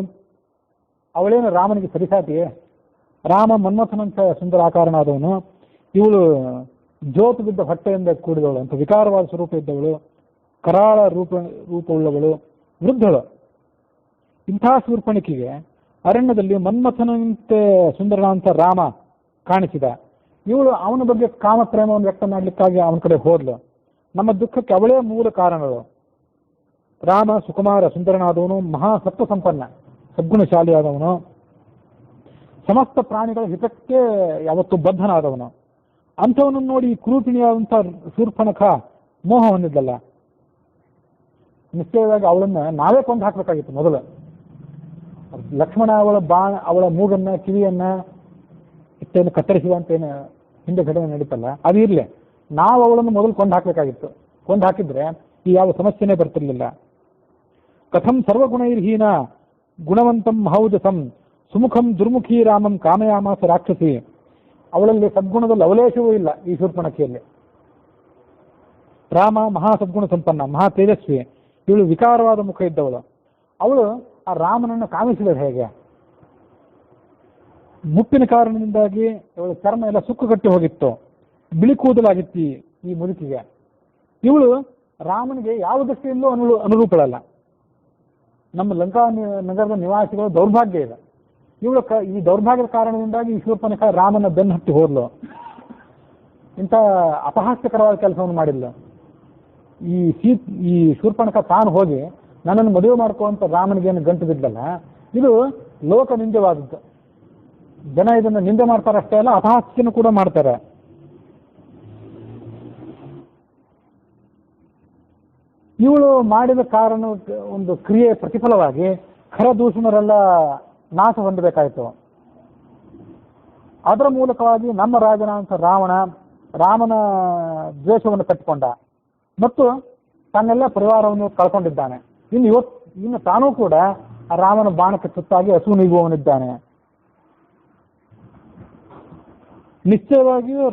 ಅವಳೇನು ರಾಮನಿಗೆ ಸರಿಸಾಟಿಯೇ? ರಾಮ ಮನ್ಮಥನಂತ ಸುಂದರ ಆಕಾರನಾದವನು, ಇವಳು ಜ್ಯೋತು ಬಿದ್ದ ಹೊಟ್ಟೆಯಿಂದ ಕೂಡಿದವಳು ಅಂತ ವಿಕಾರವಾದ ಸ್ವರೂಪ ಇದ್ದವಳು, ಕರಾಳ ರೂಪವುಳ್ಳವಳು, ವೃದ್ಧಳು. ಇಂಥ ಶೂರ್ಪಣಿಕೆಗೆ ಅರಣ್ಯದಲ್ಲಿ ಮನ್ಮಥನಂತೆ ಸುಂದರನಾದಂಥ ರಾಮ ಕಾಣಿಸಿದ. ಇವಳು ಅವನ ಬಗ್ಗೆ ಕಾಮಪ್ರೇಮವನ್ನು ವ್ಯಕ್ತ ಮಾಡಲಿಕ್ಕಾಗಿ ಅವನ ಕಡೆ ಹೋದ್ಲು. ನಮ್ಮ ದುಃಖಕ್ಕೆ ಅವಳೇ ಮೂಲ ಕಾರಣಗಳು. ರಾಮ ಸುಕುಮಾರ ಸುಂದರನಾದವನು, ಮಹಾ ಸತ್ವ ಸಂಪನ್ನ ಸದ್ಗುಣಶಾಲಿಯಾದವನು, ಸಮಸ್ತ ಪ್ರಾಣಿಗಳ ಹಿತಕ್ಕೆ ಯಾವತ್ತು ಬದ್ಧನಾದವನು. ಅಂಥವನನ್ನು ನೋಡಿ ಕ್ರೂಪಿಣಿಯಾದಂಥ ಶೂರ್ಪಣಖ ಮೋಹ ಹೊಂದಿದ್ದಲ್ಲ. ನಿಶ್ಚಯವಾಗಿ ಅವಳನ್ನ ನಾವೇ ಕೊಂದು ಹಾಕಬೇಕಾಗಿತ್ತು ಮೊದಲು. ಲಕ್ಷ್ಮಣ ಅವಳ ಮೂಗನ್ನ ಕಿವಿಯನ್ನ ಇಷ್ಟೇನು ಕತ್ತರಿಸುವಂತೇನು ಹಿಂದೆ ಘಟನೆ ನಡೀತಲ್ಲ, ಅದು ಇರಲಿ. ನಾವು ಅವಳನ್ನು ಮೊದಲು ಕೊಂದು ಹಾಕಬೇಕಾಗಿತ್ತು. ಕೊಂದು ಹಾಕಿದ್ರೆ ಈ ಯಾವ ಸಮಸ್ಯೆನೇ ಬರ್ತಿರ್ಲಿಲ್ಲ. ಕಥಂ ಸರ್ವಗುಣೈರ್ಹೀನ ಗುಣವಂತಂ ಮಹೌಜಸಂ ಸುಮುಖಂ ದುರ್ಮುಖಿ ರಾಮಂ ಕಾಮಯಾಮಾಸ ರಾಕ್ಷಸಿ. ಅವಳಲ್ಲಿ ಸದ್ಗುಣದ ಲವಲೇಶವೂ ಇಲ್ಲ ಈ ಶೂರ್ಪಣಖಿಯಲ್ಲಿ. ರಾಮ ಮಹಾ ಸದ್ಗುಣ ಸಂಪನ್ನ, ಮಹಾ ತೇಜಸ್ವಿ, ಇವಳು ವಿಕಾರವಾದ ಮುಖ ಇದ್ದವಳು. ಅವಳು ಆ ರಾಮನನ್ನು ಕಾಮಿಸಿದಳು ಹೇಗೆ? ಮುಪ್ಪಿನ ಕಾರಣದಿಂದಾಗಿ ಇವಳ ಚರ್ಮ ಎಲ್ಲ ಸುಕ್ಕುಗಟ್ಟಿ ಹೋಗಿತ್ತು, ಬಿಳಿ ಕೂದಲಾಗಿತ್ತು ಈ ಮುದುಕಿಗೆ. ಇವಳು ರಾಮನಿಗೆ ಯಾವ ದೃಷ್ಟಿಯಿಂದಲೂ ಅನುರೂಪಳಲ್ಲ. ನಮ್ಮ ಲಂಕಾ ನಗರದ ನಿವಾಸಿಗಳ ದೌರ್ಭಾಗ್ಯ ಇದೆ. ಇವಳು ಈ ದೌರ್ಭಾಗ್ಯದ ಕಾರಣದಿಂದಾಗಿ ಈ ಶೂರ್ಪಣಖ ರಾಮನ ಬೆನ್ನು ಹತ್ತಿ ಹೋದ್ಲು. ಇಂಥ ಅಪಹಾಸ್ಯಕರವಾದ ಕೆಲಸವನ್ನು ಮಾಡಿಲ್ಲ. ಈ ಶೂರ್ಪಣಖ ತಾನು ಹೋಗಿ ನನ್ನನ್ನು ಮದುವೆ ಮಾಡ್ಕುವಂತ ರಾಮನಿಗೇನು ಗಂಟು ಬಿದ್ದಲ್ಲ, ಇದು ಲೋಕ ನಿಂದ್ಯವಾದದ್ದು. ಜನ ಇದನ್ನು ನಿಂದೆ ಮಾಡ್ತಾರಷ್ಟೇ ಅಲ್ಲ, ಅಪಹಾಸ್ಯನ ಕೂಡ ಮಾಡ್ತಾರೆ. ಇವಳು ಮಾಡಿದ ಕಾರಣ ಒಂದು ಕ್ರಿಯೆ ಪ್ರತಿಫಲವಾಗಿ ಖರದೂಷಣರೆಲ್ಲ ನಾಶ ಹೊಂದಬೇಕಾಯಿತು. ಅದರ ಮೂಲಕವಾಗಿ ನಮ್ಮ ರಾಜನಾದಂಥ ರಾಮನ ದ್ವೇಷವನ್ನು ಕಟ್ಟಿಕೊಂಡ ಮತ್ತು ತನ್ನೆಲ್ಲ ಪರಿವಾರವನ್ನು ಕಳ್ಕೊಂಡಿದ್ದಾನೆ. ಇನ್ನು ತಾನೂ ಕೂಡ ಆ ರಾಮನ ಬಾಣಕ್ಕೆ ತುತ್ತಾಗಿ ಹಸು ನೀಗುವವನಿದ್ದಾನೆ. ನಿಶ್ಚಯವಾಗಿಯೂ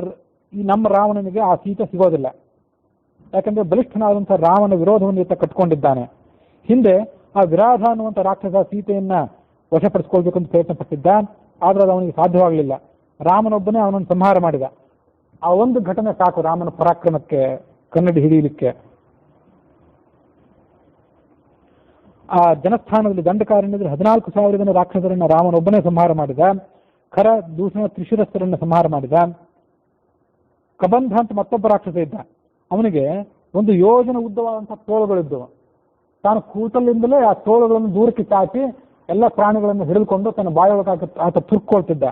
ಈ ನಮ್ಮ ರಾವಣನಿಗೆ ಆ ಸೀತೆ ಸಿಗೋದಿಲ್ಲ. ಯಾಕಂದ್ರೆ ಬಲಿಷ್ಠನಾದಂಥ ರಾಮನ ವಿರೋಧವನ್ನು ಈತ ಕಟ್ಕೊಂಡಿದ್ದಾನೆ. ಹಿಂದೆ ಆ ವಿರಾಧ ಅನ್ನುವಂಥ ರಾಕ್ಷಸ ಸೀತೆಯನ್ನ ವಶಪಡಿಸ್ಕೊಳ್ಬೇಕಂತ ಪ್ರಯತ್ನ ಪಟ್ಟಿದ್ದ, ಆದ್ರೆ ಅದು ಅವನಿಗೆ ಸಾಧ್ಯವಾಗಲಿಲ್ಲ. ರಾಮನೊಬ್ಬನೇ ಅವನನ್ನು ಸಂಹಾರ ಮಾಡಿದ. ಆ ಒಂದು ಘಟನೆ ಸಾಕು ರಾಮನ ಪರಾಕ್ರಮಕ್ಕೆ ಕನ್ನಡಿ ಹಿಡಿಯಲಿಕ್ಕೆ. ಆ ಜನಸ್ಥಾನದಲ್ಲಿ ದಂಡಕಾರಣ್ಯದಲ್ಲಿ 14,000 ಜನ ರಾಕ್ಷಸರನ್ನ ರಾಮನೊಬ್ಬನೇ ಸಂಹಾರ ಮಾಡಿದ. ಖರ ದೂಷಣ ತ್ರಿಶಿರಸ್ಥರನ್ನ ಸಂಹಾರ ಮಾಡಿದ. ಕಬಂಧ ಅಂತ ಮತ್ತೊಬ್ಬ ರಾಕ್ಷಸ ಇದ್ದ. ಅವನಿಗೆ 1 ಯೋಜನ ಉದ್ದವಾದಂತಹ ತೋಳುಗಳಿದ್ದವು. ತಾನು ಕೂತಲ್ಲಿಂದಲೇ ಆ ತೋಳುಗಳನ್ನು ದೂರಕ್ಕೆ ಚಾಚಿ ಎಲ್ಲ ಪ್ರಾಣಿಗಳನ್ನು ಹಿಡಿದುಕೊಂಡು ತನ್ನ ಬಾಯೊಳಗೆ ಆತ ತುರ್ಕೊಳ್ತಿದ್ದ.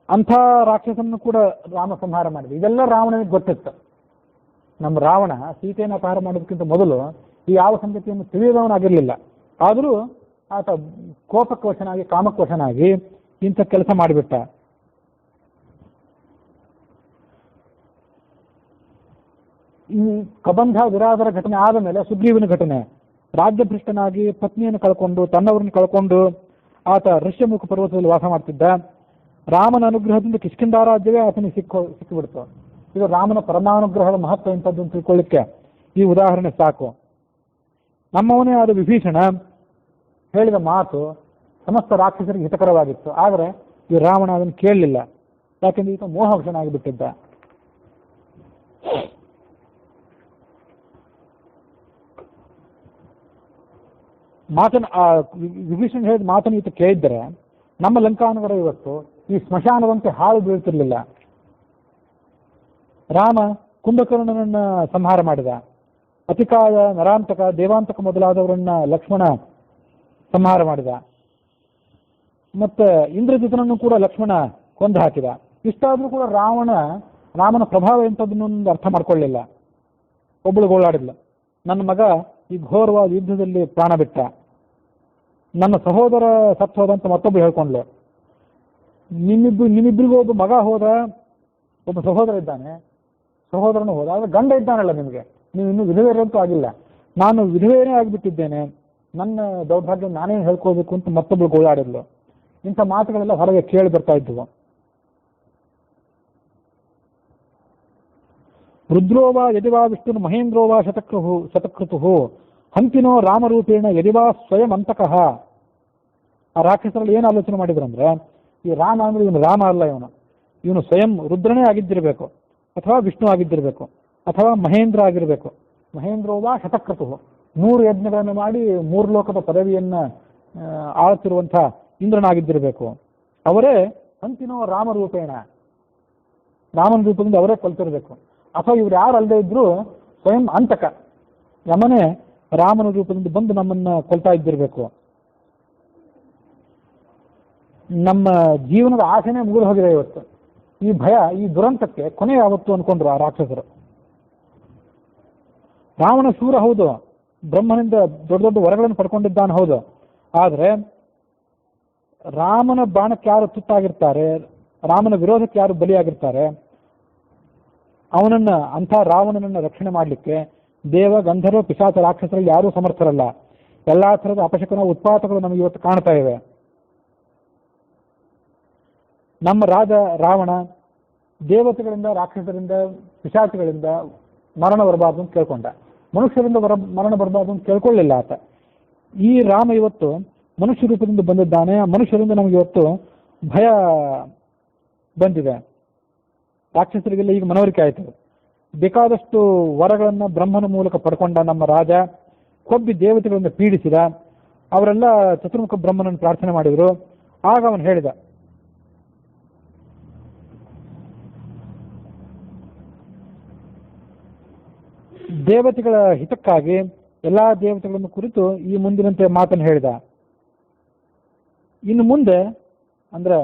ಅಂಥ ರಾಕ್ಷಸನ್ನು ಕೂಡ ರಾಮ ಸಂಹಾರ ಮಾಡಿದ. ಇದೆಲ್ಲ ರಾವಣನಿಗೆ ಗೊತ್ತಿತ್ತು. ನಮ್ಮ ರಾವಣ ಸೀತೆಯನ್ನು ಅಪಹಾರ ಮಾಡೋದಕ್ಕಿಂತ ಮೊದಲು ಈ ಯಾವ ಸಂಗತಿಯನ್ನು ತಿಳಿಯದವನಾಗಿರಲಿಲ್ಲ. ಆದರೂ ಆತ ಕೋಪಕ್ಕೆ ವಶನಾಗಿ ಕಾಮಕ್ಕೆ ವಶನಾಗಿ ಇಂಥ ಕೆಲಸ ಮಾಡಿಬಿಟ್ಟ. ಈ ಕಬಂಧ ವಿರಾಧರ ಘಟನೆ ಆದ ಮೇಲೆ ಸುಗ್ರೀವನ ಘಟನೆ. ರಾಜ್ಯಭ್ರಷ್ಟನಾಗಿ ಪತ್ನಿಯನ್ನು ಕಳ್ಕೊಂಡು ತನ್ನವರನ್ನು ಕಳ್ಕೊಂಡು ಆತ ಋಷ್ಯಮುಖ ಪರ್ವತದಲ್ಲಿ ವಾಸ ಮಾಡ್ತಿದ್ದ. ರಾಮನ ಅನುಗ್ರಹದಿಂದ ಕಿಷ್ಕಿಂಧ ರಾಜ್ಯವೇ ಆತನಿಗೆ ಸಿಕ್ಕಿಬಿಡ್ತು. ಇದು ರಾಮನ ಪರಮಾನುಗ್ರಹದ ಮಹತ್ವ ಎಂಥದ್ದು ಅಂತ ತಿಳ್ಕೊಳ್ಳಿಕ್ಕೆ ಈ ಉದಾಹರಣೆ ಸಾಕು. ನಮ್ಮವನೇ ಆದ ವಿಭೀಷಣ ಹೇಳಿದ ಮಾತು ಸಮಸ್ತ ರಾಕ್ಷಸರಿಗೆ ಹಿತಕರವಾಗಿತ್ತು. ಆದರೆ ಈ ರಾವಣ ಅದನ್ನು ಕೇಳಲಿಲ್ಲ. ಯಾಕೆಂದ್ರೆ ಈತ ಮೋಹವಶನಾಗಿ ಬಿಟ್ಟಿದ್ದ. ವಿಭೀಷಣ ಹೇಳಿದ ಮಾತನ್ನು ಈತ ಕೇಳಿದ್ದರೆ ನಮ್ಮ ಲಂಕಾನಗರ ಇವತ್ತು ಈ ಸ್ಮಶಾನದಂತೆ ಹಾಳು ಬೀಳ್ತಿರ್ಲಿಲ್ಲ. ರಾಮ ಕುಂಭಕರ್ಣನನ್ನ ಸಂಹಾರ ಮಾಡಿದ. ಅತಿಕಾಯ, ನರಾಂತಕ, ದೇವಾಂತಕ ಮೊದಲಾದವರನ್ನ ಲಕ್ಷ್ಮಣ ಸಂಹಾರ ಮಾಡಿದ. ಮತ್ತೆ ಇಂದ್ರಜಿತನನ್ನು ಕೂಡ ಲಕ್ಷ್ಮಣ ಕೊಂದು ಹಾಕಿದ. ಇಷ್ಟಾದ್ರೂ ಕೂಡ ರಾಮನ ಪ್ರಭಾವ ಎಂಥದ್ದನ್ನೊಂದು ಅರ್ಥ ಮಾಡ್ಕೊಳ್ಳಿಲ್ಲ. ಒಬ್ಬಳು ಗೋಳಾಡಿದ್ಲ, ನನ್ನ ಮಗ ಈ ಘೋರವಾದ ಯುದ್ಧದಲ್ಲಿ ಪ್ರಾಣ ಬಿಟ್ಟ, ನನ್ನ ಸಹೋದರ ಸತ್ತು ಹೋದಂತ ಮತ್ತೊಬ್ಬಳು ಹೇಳ್ಕೊಂಡ್ಲು. ನಿಮ್ಮಿಬ್ಬರಿಗೂ ಒಬ್ಬ ಮಗ ಹೋದ, ಒಬ್ಬ ಸಹೋದರ ಇದ್ದಾನೆ, ಸಹೋದರನು ಹೋದ, ಆದ್ರೆ ಗಂಡ ಇದ್ದಾನಲ್ಲ ನಿಮಗೆ, ನೀವು ಇನ್ನೂ ವಿಧವೆಯರಂತೂ ಆಗಿಲ್ಲ, ನಾನು ವಿಧವೆಯೇ ಆಗಿಬಿಟ್ಟಿದ್ದೇನೆ, ನನ್ನ ದೌರ್ಭಾಗ್ಯ ನಾನೇ ಹೇಳ್ಕೋಬೇಕು ಅಂತ ಮತ್ತೊಬ್ಬಳು ಗೋಳಾಡಿದ್ಲು. ಇಂಥ ಮಾತುಗಳೆಲ್ಲ ಹೊರಗೆ ಕೇಳಿ ಬರ್ತಾ ಇದ್ವು. ರುದ್ರೋವಾ ಯದಿವಾ ವಿಷ್ಣು ಮಹೇಂದ್ರೋವಾ ಶತಕೃತು ಹಂತಿನೋ ರಾಮರೂಪೇಣ ಯದಿವಾ ಸ್ವಯಂ ಅಂತಕಃ. ಆ ರಾಕ್ಷಸರಲ್ಲಿ ಏನು ಆಲೋಚನೆ ಮಾಡಿದ್ರು ಅಂದ್ರೆ, ಈ ರಾಮ ಅಂದ್ರೆ ಇವನು ರಾಮ ಅಲ್ಲ, ಇವನು ಸ್ವಯಂ ರುದ್ರನೇ ಆಗಿದ್ದಿರಬೇಕು, ಅಥವಾ ವಿಷ್ಣು ಆಗಿದ್ದಿರಬೇಕು, ಅಥವಾ ಮಹೇಂದ್ರ ಆಗಿರಬೇಕು. ಮಹೇಂದ್ರೋವಾ ಶತಕ್ರತು, 100 ಯಜ್ಞಗಳನ್ನು ಮಾಡಿ 3 ಲೋಕದ ಪದವಿಯನ್ನ ಆಳುತ್ತಿರುವಂಥ ಇಂದ್ರನಾಗಿದ್ದಿರಬೇಕು. ಅವರೇ ಅಂತಿನೋ ರಾಮರೂಪೇಣ, ರಾಮನ ರೂಪದಿಂದ ಅವರೇ ಕೊಲ್ತಿರ್ಬೇಕು. ಅಥವಾ ಇವ್ರು ಯಾರು ಅಲ್ಲದೆ ಇದ್ರು ಸ್ವಯಂ ಅಂತಕ, ಯಮನೇ ರಾಮನ ರೂಪದಿಂದ ಬಂದು ನಮ್ಮನ್ನ ಕೊಲ್ತಾ ಇದ್ದಿರಬೇಕು. ನಮ್ಮ ಜೀವನದ ಆಸೆನೇ ಮುಗಿದು ಹೋಗಿದೆ ಇವತ್ತು. ಈ ಭಯ, ಈ ದುರಂತಕ್ಕೆ ಕೊನೆ ಯಾವತ್ತು ಅನ್ಕೊಂಡ್ರು ಆ ರಾಕ್ಷಸರು. ರಾವಣ ಶೂರ ಹೌದು, ಬ್ರಹ್ಮನಿಂದ ದೊಡ್ಡ ದೊಡ್ಡ ವರಗಳನ್ನು ಪಡ್ಕೊಂಡಿದ್ದಾನೆ ಹೌದು, ಆದರೆ ರಾಮನ ಬಾಣಕ್ಕೆ ಯಾರು ತುತ್ತಾಗಿರ್ತಾರೆ, ರಾಮನ ವಿರೋಧಕ್ಕೆ ಯಾರು ಬಲಿಯಾಗಿರ್ತಾರೆ, ಅವನನ್ನ ಅಂಥ ರಾವಣನನ್ನ ರಕ್ಷಣೆ ಮಾಡಲಿಕ್ಕೆ ದೇವ ಗಂಧರ್ವ ಪಿಶಾಚ ರಾಕ್ಷಸರಲ್ಲಿ ಯಾರೂ ಸಮರ್ಥರಲ್ಲ. ಎಲ್ಲಾ ಥರದ ಅಪಶಕನ ಉತ್ಪಾತಗಳು ನಮಗೆ ಇವತ್ತು ಕಾಣ್ತಾ ಇವೆ. ನಮ್ಮ ರಾಜ ರಾವಣ ದೇವತೆಗಳಿಂದ, ರಾಕ್ಷಸರಿಂದ, ಪಿಶಾಚಿಗಳಿಂದ ಮರಣ ಬರಬಾರ್ದು ಅಂತ ಕೇಳ್ಕೊಂಡ, ಮನುಷ್ಯರಿಂದ ಮರಣ ಬರಬಾರ್ದು ಅಂತ ಕೇಳ್ಕೊಳ್ಳಿಲ್ಲ ಆತ. ಈ ರಾಮ ಇವತ್ತು ಮನುಷ್ಯ ರೂಪದಿಂದ ಬಂದಿದ್ದಾನೆ. ಆ ಮನುಷ್ಯರಿಂದ ನಮಗೆ ಇವತ್ತು ಭಯ ಬಂದಿದೆ. ರಾಕ್ಷಸರಿಗೆಲ್ಲ ಈಗ ಮನವರಿಕೆ ಆಯಿತು. ಬೇಕಾದಷ್ಟು ವರಗಳನ್ನು ಬ್ರಹ್ಮನ ಮೂಲಕ ಪಡ್ಕೊಂಡ ನಮ್ಮ ರಾಜ, ಕೊಬ್ಬಿ ದೇವತೆಗಳಿಂದ ಪೀಡಿಸಿದ. ಅವರೆಲ್ಲ ಚತುರ್ಮುಖ ಬ್ರಹ್ಮನನ್ನು ಪ್ರಾರ್ಥನೆ ಮಾಡಿದರು. ಆಗ ಅವನು ಹೇಳಿದ, ದೇವತೆಗಳ ಹಿತಕ್ಕಾಗಿ ಎಲ್ಲಾ ದೇವತೆಗಳನ್ನು ಕುರಿತು ಈ ಮುಂದಿನಂತೆ ಮಾತನ್ನು ಹೇಳಿದ. ಇನ್ನು ಮುಂದೆ ಅಂದ್ರೆ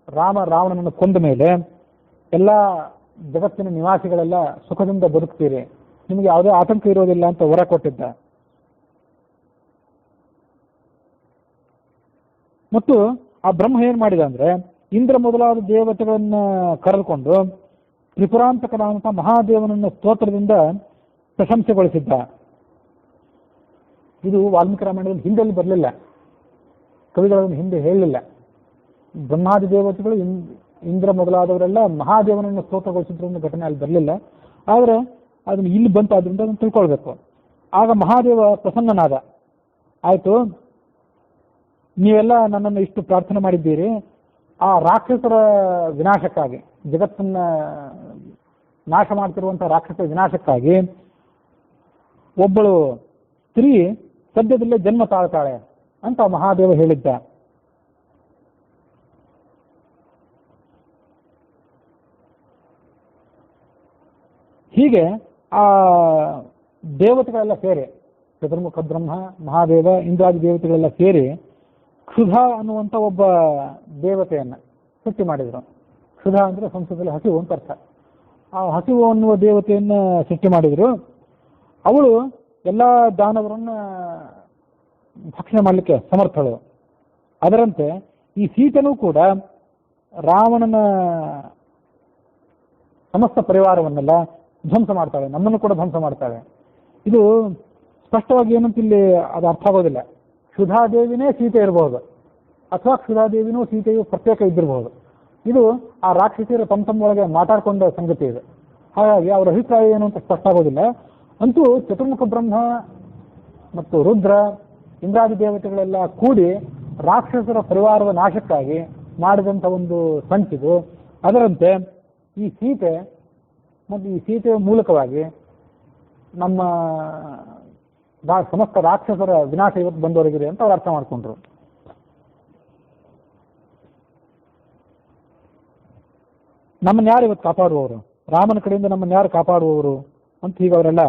ರಾವಣನನ್ನು ಕೊಂದ ಮೇಲೆ ಎಲ್ಲ ಜಗತ್ತಿನ ನಿವಾಸಿಗಳೆಲ್ಲ ಸುಖದಿಂದ ಬದುಕ್ತೀರಿ, ನಿಮಗೆ ಯಾವುದೇ ಆತಂಕ ಇರೋದಿಲ್ಲ ಅಂತ ವರ ಕೊಟ್ಟಿದ್ದ. ಮತ್ತು ಆ ಬ್ರಹ್ಮ ಏನ್ ಮಾಡಿದ ಅಂದ್ರೆ, ಇಂದ್ರ ಮೊದಲಾದ ದೇವತೆಗಳನ್ನ ಕರೆದುಕೊಂಡು ತ್ರಿಪುರಾಂತಕನಾದಂಥ ಮಹಾದೇವನನ್ನ ಸ್ತೋತ್ರದಿಂದ ಪ್ರಶಂಸೆಗೊಳಿಸಿದ್ದ. ಇದು ವಾಲ್ಮೀಕಿ ರಾಮಾಯಣದಲ್ಲಿ ಹಿಂದೆಲ್ಲಿ ಬರಲಿಲ್ಲ, ಕವಿಗಳನ್ನು ಹಿಂದೆ ಹೇಳಲಿಲ್ಲ. ಬ್ರಹ್ಮಾದಿ ದೇವತೆಗಳು ಇಂದ್ರ ಮೊದಲಾದವರೆಲ್ಲ ಮಹಾದೇವನನ್ನು ಸ್ತೋತ್ರಗೊಳಿಸಿದ್ರು ಅನ್ನೋ ಘಟನೆ ಅಲ್ಲಿ ಬರಲಿಲ್ಲ. ಆದರೆ ಅದನ್ನು ಇಲ್ಲಿ ಬಂತು, ಅದರಿಂದ ಅದನ್ನು ತಿಳ್ಕೊಳ್ಬೇಕು. ಆಗ ಮಹಾದೇವ ಪ್ರಸನ್ನನಾದ. ಆಯಿತು, ನೀವೆಲ್ಲ ನನ್ನನ್ನು ಇಷ್ಟು ಪ್ರಾರ್ಥನೆ ಮಾಡಿದ್ದೀರಿ, ಆ ರಾಕ್ಷಸರ ವಿನಾಶಕ್ಕಾಗಿ, ಜಗತ್ತನ್ನ ನಾಶ ಮಾಡ್ತಿರುವಂಥ ರಾಕ್ಷಸರ ವಿನಾಶಕ್ಕಾಗಿ ಒಬ್ಬಳು ಸ್ತ್ರೀ ಸದ್ಯದಲ್ಲೇ ಜನ್ಮ ತಾಳ್ತಾಳೆ ಅಂತ ಮಹಾದೇವ ಹೇಳಿದ್ದ. ಹೀಗೆ ಆ ದೇವತೆಗಳೆಲ್ಲ ಸೇರಿ, ಚತುರ್ಮುಖ ಬ್ರಹ್ಮ, ಮಹಾದೇವ, ಇಂದ್ರಾದಿ ದೇವತೆಗಳೆಲ್ಲ ಸೇರಿ ಕ್ಷುಧಾ ಅನ್ನುವಂಥ ಒಬ್ಬ ದೇವತೆಯನ್ನ ಸೃಷ್ಟಿ ಮಾಡಿದರು. ಕ್ಷುಧಾ ಅಂದ್ರೆ ಸಂಸ್ಕೃತದಲ್ಲಿ ಹಸಿವು ಅಂತ ಅರ್ಥ. ಆ ಹಸಿವು ಅನ್ನುವ ದೇವತೆಯನ್ನ ಸೃಷ್ಟಿ ಮಾಡಿದರು. ಅವಳು ಎಲ್ಲ ದಾನವರನ್ನ ಭಕ್ಷಣೆ ಮಾಡಲಿಕ್ಕೆ ಸಮರ್ಥಳು. ಅದರಂತೆ ಈ ಸೀತನೂ ಕೂಡ ರಾವಣನ ಸಮಸ್ತ ಪರಿವಾರವನ್ನೆಲ್ಲ ಧ್ವಂಸ ಮಾಡ್ತಾಳೆ, ನಮ್ಮನ್ನು ಕೂಡ ಧ್ವಂಸ ಮಾಡ್ತಾಳೆ. ಇದು ಸ್ಪಷ್ಟವಾಗಿ ಏನಂತ ಇಲ್ಲಿ ಅದು ಅರ್ಥ ಆಗೋದಿಲ್ಲ. ಕ್ಷುಧಾದೇವಿನೇ ಸೀತೆ ಇರಬಹುದು, ಅಥವಾ ಕ್ಷುಧಾದೇವಿನೂ ಸೀತೆಯು ಪ್ರತ್ಯೇಕ ಇದ್ದಿರಬಹುದು. ಇದು ಆ ರಾಕ್ಷಸಿಯರ ತಮ್ಮೊಳಗೆ ಮಾತಾಡ್ಕೊಂಡ ಸಂಗತಿ ಇದೆ. ಹಾಗಾಗಿ ಅವರ ಅಭಿಪ್ರಾಯ ಏನು ಅಂತ ಸ್ಪಷ್ಟ ಆಗೋದಿಲ್ಲ. ಅಂತೂ ಚತುರ್ಮುಖ ಬ್ರಹ್ಮ ಮತ್ತು ರುದ್ರ, ಇಂದ್ರಾದಿ ದೇವತೆಗಳೆಲ್ಲ ಕೂಡಿ ರಾಕ್ಷಸರ ಪರಿವಾರದ ನಾಶಕ್ಕಾಗಿ ಮಾಡಿದಂಥ ಒಂದು ಸಂಚಿದು. ಅದರಂತೆ ಈ ಸೀತೆ ಮತ್ತು ಈ ಸೀತೆಯ ಮೂಲಕವಾಗಿ ನಮ್ಮ ಸಮಸ್ತ ರಾಕ್ಷಸರ ವಿನಾಶ ಇವತ್ತು ಬಂದವರೆಗಿದೆ ಅಂತ ಅವ್ರು ಅರ್ಥ ಮಾಡ್ಕೊಂಡ್ರು. ನಮ್ಮನ್ನು ಯಾರು ಇವತ್ತು ಕಾಪಾಡುವವರು, ರಾಮನ ಕಡೆಯಿಂದ ನಮ್ಮನ್ನು ಯಾರು ಕಾಪಾಡುವವರು ಅಂತ ಹೀಗೆ ಅವರೆಲ್ಲ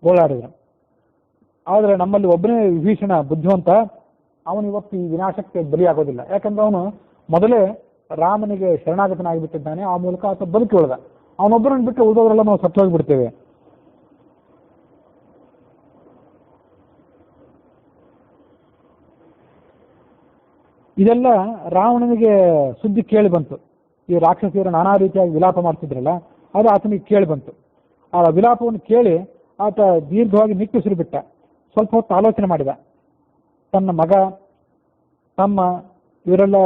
ಗೋಳಾಡಿದ್ರು. ಆದರೆ ನಮ್ಮಲ್ಲಿ ಒಬ್ಬನೇ ವಿಭೀಷಣ ಬುದ್ಧಿವಂತ, ಅವನು ಇವತ್ತು ಈ ವಿನಾಶಕ್ಕೆ ಬಲಿಯಾಗೋದಿಲ್ಲ. ಯಾಕಂದ್ರೆ ಅವನು ಮೊದಲೇ ರಾಮನಿಗೆ ಶರಣಾಗತನಾಗಿಬಿಟ್ಟಿದ್ದಾನೆ. ಆ ಮೂಲಕ ಆತ ಬದುಕಿ ಉಳಿದ. ಅವನೊಬ್ಬರನ್ನು ಬಿಟ್ಟು ಉಳಿದವರೆಲ್ಲ ನಾವು ಸತ್ತೋಗಿಬಿಡ್ತೇವೆ. ಇದೆಲ್ಲ ರಾವಣನಿಗೆ ಸುದ್ದಿ ಕೇಳಿ ಬಂತು. ಈ ರಾಕ್ಷಸಿಯರು ನಾನಾ ರೀತಿಯಾಗಿ ವಿಲಾಪ ಮಾಡ್ತಿದ್ರಲ್ಲ, ಅದು ಆತನಿಗೆ ಕೇಳಿ ಬಂತು. ಆ ವಿಲಾಪವನ್ನು ಕೇಳಿ ಆತ ದೀರ್ಘವಾಗಿ ನಿಟ್ಟುಸಿರು ಬಿಟ್ಟ. ಸ್ವಲ್ಪ ಹೊತ್ತು ಆಲೋಚನೆ ಮಾಡಿದ. ತನ್ನ ಮಗ, ತಮ್ಮ ಇವರೆಲ್ಲ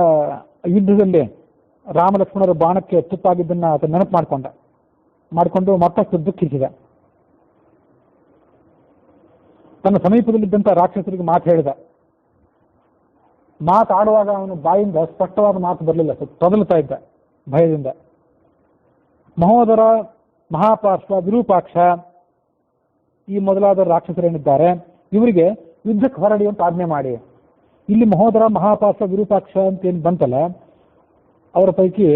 ಯುದ್ಧದಲ್ಲಿ ರಾಮ ಲಕ್ಷ್ಮಣರ ಬಾಣಕ್ಕೆ ತುತ್ತಾಗಿದ್ದನ್ನ ಆತ ನೆನಪು ಮಾಡಿಕೊಂಡ. ಮಾಡಿಕೊಂಡು ಮತ್ತಷ್ಟು ದುಃಖಿಸಿದ. ತನ್ನ ಸಮೀಪದಲ್ಲಿದ್ದಂಥ ರಾಕ್ಷಸರಿಗೆ ಮಾತು ಹೇಳಿದ. ಮಾತಾಡುವಾಗ ಅವನು ಬಾಯಿಂದ ಸ್ಪಷ್ಟವಾದ ಮಾತು ಬರಲಿಲ್ಲ, ತೊದಲುತ್ತಾ ಇದ್ದ ಭಯದಿಂದ. ಮಹೋದರ, ಮಹಾಪಾರ್ಶ್ವ, ವಿರೂಪಾಕ್ಷ ಈ ಮೊದಲಾದ ರಾಕ್ಷಸರೇನಿದ್ದಾರೆ ಇವರಿಗೆ ಯುದ್ಧಕ್ಕೆ ಹೊರಡಿ ಅಂತ ಆಜ್ಞೆ ಮಾಡಿ. ಇಲ್ಲಿ ಮಹೋದರ, ಮಹಾಪಾರ್ಶ್ವ, ವಿರೂಪಾಕ್ಷ ಅಂತ ಏನು ಬಂತಲ್ಲ, ಅವರ ಪೈಕಿ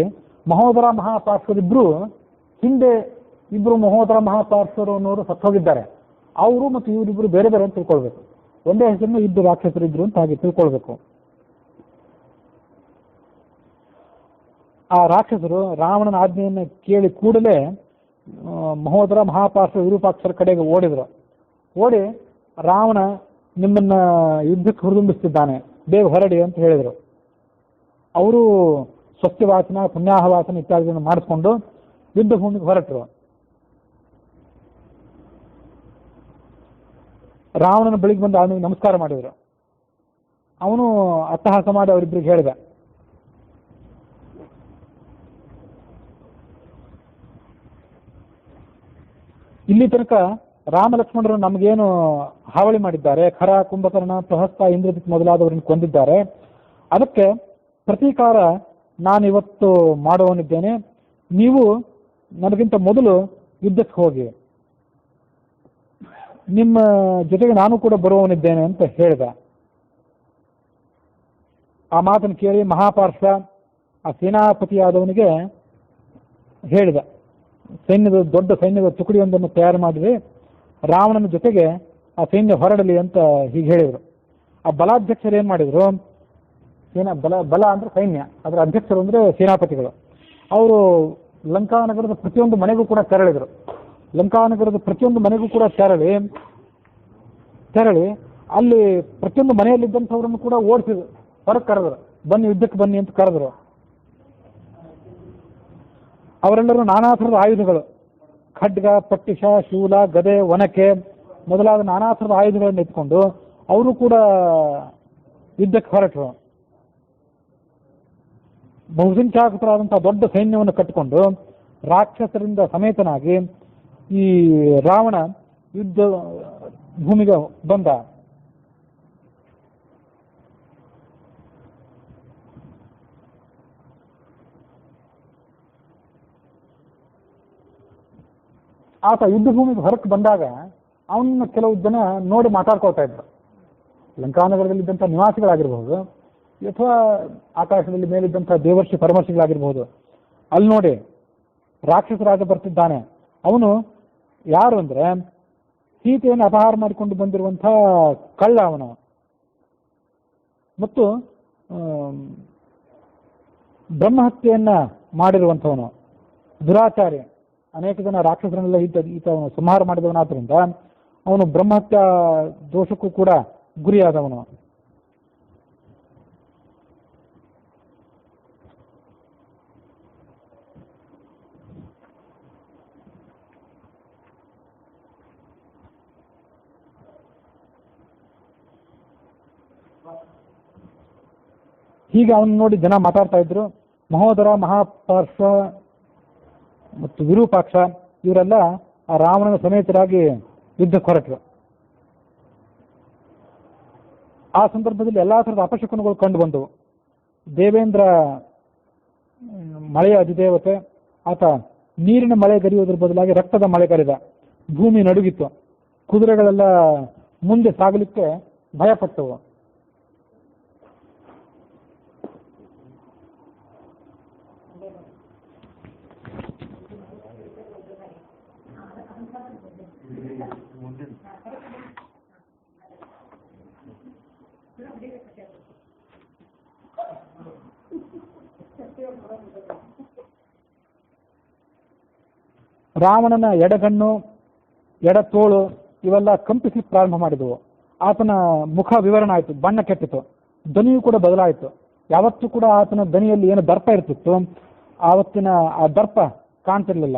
ಮಹೋದರ ಮಹಾಪಾರ್ಶ್ವರಿಬ್ರು ಹಿಂದೆ ಇಬ್ರು ಮಹೋದರ ಮಹಾಪಾರ್ಶ್ವರು ಅನ್ನೋರು ಸತ್ತೋಗಿದ್ದಾರೆ. ಅವರು ಮತ್ತು ಇವರಿಬ್ರು ಬೇರೆ ಬೇರೆ ಅಂತ ತಿಳ್ಕೊಳ್ಬೇಕು. ಒಂದೇ ಹೆಸರನ್ನು ಇಬ್ಬರು ರಾಕ್ಷಸರಿದ್ರು ಅಂತ ಹಾಗೆ ತಿಳ್ಕೊಳ್ಬೇಕು. ಆ ರಾಕ್ಷಸರು ರಾವಣನ ಆಜ್ಞೆಯನ್ನು ಕೇಳಿ ಕೂಡಲೇ ಮಹೋದರ, ಮಹಾಪಾರ್ಶ್ವ, ವಿರೂಪಾಕ್ಷರ ಕಡೆಗೆ ಓಡಿದ್ರು. ಓಡಿ ರಾವಣ ನಿಮ್ಮನ್ನ ಯುದ್ಧಕ್ಕೆ ಹುರಿದುಂಬಿಸ್ತಿದ್ದಾನೆ, ಬೇಗ ಹೊರಡಿ ಅಂತ ಹೇಳಿದರು. ಅವರು ಸ್ವಸ್ತಿವಾಚನ, ಪುಣ್ಯಾಹವಾಚನ ಇತ್ಯಾದಿಗಳನ್ನು ಮಾಡಿಸ್ಕೊಂಡು ಯುದ್ಧ ಭೂಮಿಗೆ ಹೊರಟರು. ರಾವಣನ ಬಳಿಗೆ ಬಂದು ಅವನಿಗೆ ನಮಸ್ಕಾರ ಮಾಡಿದರು. ಅವನು ಅಟ್ಟಹಾಸ ಮಾಡಿ ಅವರಿಬ್ಬರಿಗೆ ಹೇಳಿದ, ಇಲ್ಲಿ ತನಕ ರಾಮ ಲಕ್ಷ್ಮಣರು ನಮಗೇನು ಹಾವಳಿ ಮಾಡಿದ್ದಾರೆ, ಖರ, ಕುಂಭಕರ್ಣ, ಪ್ರಹಸ್ತ, ಇಂದ್ರಜಿತ್ ಮೊದಲಾದವರನ್ನು ಕೊಂದಿದ್ದಾರೆ. ಅದಕ್ಕೆ ಪ್ರತೀಕಾರ ನಾನಿವತ್ತು ಮಾಡುವವನಿದ್ದೇನೆ. ನೀವು ನನಗಿಂತ ಮೊದಲು ಯುದ್ಧಕ್ಕೆ ಹೋಗಿ, ನಿಮ್ಮ ಜೊತೆಗೆ ನಾನು ಕೂಡ ಬರುವವನಿದ್ದೇನೆ ಅಂತ ಹೇಳಿದ. ಆ ಮಾತನ್ನು ಕೇಳಿ ಮಹಾಪಾರ್ಶ್ವ ಆ ಸೇನಾಪತಿಯಾದವನಿಗೆ ಹೇಳಿದ, ದೊಡ್ಡ ಸೈನ್ಯದ ತುಕಡಿಯೊಂದನ್ನು ತಯಾರು ಮಾಡಿರಿ, ರಾವಣನ ಜೊತೆಗೆ ಆ ಸೈನ್ಯ ಹೊರಡಲಿ ಅಂತ ಹೀಗೆ ಹೇಳಿದರು. ಆ ಬಲಾಧ್ಯಕ್ಷರು ಏನು ಮಾಡಿದರು, ಬಲ ಅಂದ್ರೆ ಸೈನ್ಯ, ಅದರ ಅಧ್ಯಕ್ಷರು ಅಂದ್ರೆ ಸೇನಾಪತಿಗಳು. ಅವರು ಲಂಕಾನಗರದ ಪ್ರತಿಯೊಂದು ಮನೆಗೂ ಕೂಡ ತೆರಳಿದರು. ಲಂಕಾನಗರದ ಪ್ರತಿಯೊಂದು ಮನೆಗೂ ಕೂಡ ತೆರಳಿ ಅಲ್ಲಿ ಪ್ರತಿಯೊಂದು ಮನೆಯಲ್ಲಿದ್ದಂಥವ್ರನ್ನು ಕೂಡ ಓಡಿಸಿದ್ರು, ಹೊರಗೆ ಕರೆದರು, ಬನ್ನಿ ಯುದ್ಧಕ್ಕೆ ಬನ್ನಿ ಅಂತ ಕರೆದರು. ಅವರೆಲ್ಲರೂ ನಾನಾ ಥರದ ಆಯುಧಗಳು, ಖಡ್ಗ, ಪಟ್ಟಿಷ, ಶೂಲ, ಗದೆ, ಒನಕೆ ಮೊದಲಾದ ನಾನಾ ಥರದ ಆಯುಧಗಳನ್ನು ಎತ್ಕೊಂಡು ಅವರು ಕೂಡ ಯುದ್ಧಕ್ಕೆ ಹೊರಟರು. ಬಹುಸಂಖ್ಯಾತರಾದಂತಹ ದೊಡ್ಡ ಸೈನ್ಯವನ್ನು ಕಟ್ಟಿಕೊಂಡು ರಾಕ್ಷಸರಿಂದ ಸಮೇತನಾಗಿ ಈ ರಾವಣ ಯುದ್ಧ ಭೂಮಿಗೆ ಬಂದ. ಆತ ಯುದ್ಧ ಭೂಮಿಗೆ ಹೊರಕ್ಕೆ ಬಂದಾಗ ಅವನ್ನ ಕೆಲವು ಜನ ನೋಡಿ ಮಾತಾಡ್ಕೊಳ್ತಾ ಇದ್ರು. ಲಂಕಾನಗರದಲ್ಲಿದ್ದಂಥ ನಿವಾಸಿಗಳಾಗಿರ್ಬಹುದು ಅಥವಾ ಆಕಾಶದಲ್ಲಿ ಮೇಲಿದ್ದಂಥ ದೇವರ್ಷಿ ಪರಮರ್ಷಿಗಳಾಗಿರ್ಬಹುದು. ಅಲ್ಲಿ ನೋಡಿ ರಾಕ್ಷಸರಾಜ ಬರ್ತಿದ್ದಾನೆ. ಅವನು ಯಾರು ಅಂದ್ರೆ ಸೀತೆಯನ್ನು ಅಪಹಾರ ಮಾಡಿಕೊಂಡು ಬಂದಿರುವಂಥ ಕಳ್ಳ ಅವನು, ಮತ್ತು ಬ್ರಹ್ಮಹತ್ಯೆಯನ್ನ ಮಾಡಿರುವಂಥವನು, ದುರಾಚಾರಿ. ಅನೇಕ ಜನ ರಾಕ್ಷಸರನ್ನೆಲ್ಲ ಈತ ಸಂಹಾರ ಮಾಡಿದವನಾದ್ರಿಂದ ಅವನು ಬ್ರಹ್ಮಹತ್ಯಾ ದೋಷಕ್ಕೂ ಕೂಡ ಗುರಿಯಾದವನು. ಹೀಗೆ ಅವನು ನೋಡಿ ಜನ ಮಾತಾಡ್ತಾ ಇದ್ರು. ಮಹೋದರ, ಮಹಾಪಾರ್ಶ್ವ ಮತ್ತು ವಿರೂಪಾಕ್ಷ ಇವರೆಲ್ಲ ಆ ರಾವಣನ ಸಮೇತರಾಗಿ ಯುದ್ಧಕ್ಕೆ ಹೊರಟರು. ಆ ಸಂದರ್ಭದಲ್ಲಿ ಎಲ್ಲಾ ಥರದ ಅಪಶಕುನಗಳು ಕಂಡು ಬಂದವು. ದೇವೇಂದ್ರ ಮಳೆಯ ಅಧಿದೇವತೆ, ಆತ ನೀರಿನ ಮಳೆ ಗರಿಯುವುದರ ಬದಲಾಗಿ ರಕ್ತದ ಮಳೆ ಗರಿದ. ಭೂಮಿ ನಡುಗಿತ್ತು. ಕುದುರೆಗಳೆಲ್ಲ ಮುಂದೆ ಸಾಗಲಿಕ್ಕೆ ಭಯಪಟ್ಟವು. ರಾವಣನ ಎಡಗಣ್ಣು, ಎಡತೋಳು ಇವೆಲ್ಲ ಕಂಪಿಸಿ ಪ್ರಾರಂಭ ಮಾಡಿದವು. ಆತನ ಮುಖ ವಿವರಣ ಆಯಿತು, ಬಣ್ಣ ಕೆಟ್ಟಿತು, ಧ್ವನಿಯೂ ಕೂಡ ಬದಲಾಯಿತು. ಯಾವತ್ತೂ ಕೂಡ ಆತನ ಧ್ವನಿಯಲ್ಲಿ ಏನು ದರ್ಪ ಇರ್ತಿತ್ತು, ಆವತ್ತಿನ ಆ ದರ್ಪ ಕಾಣ್ತಿರ್ಲಿಲ್ಲ.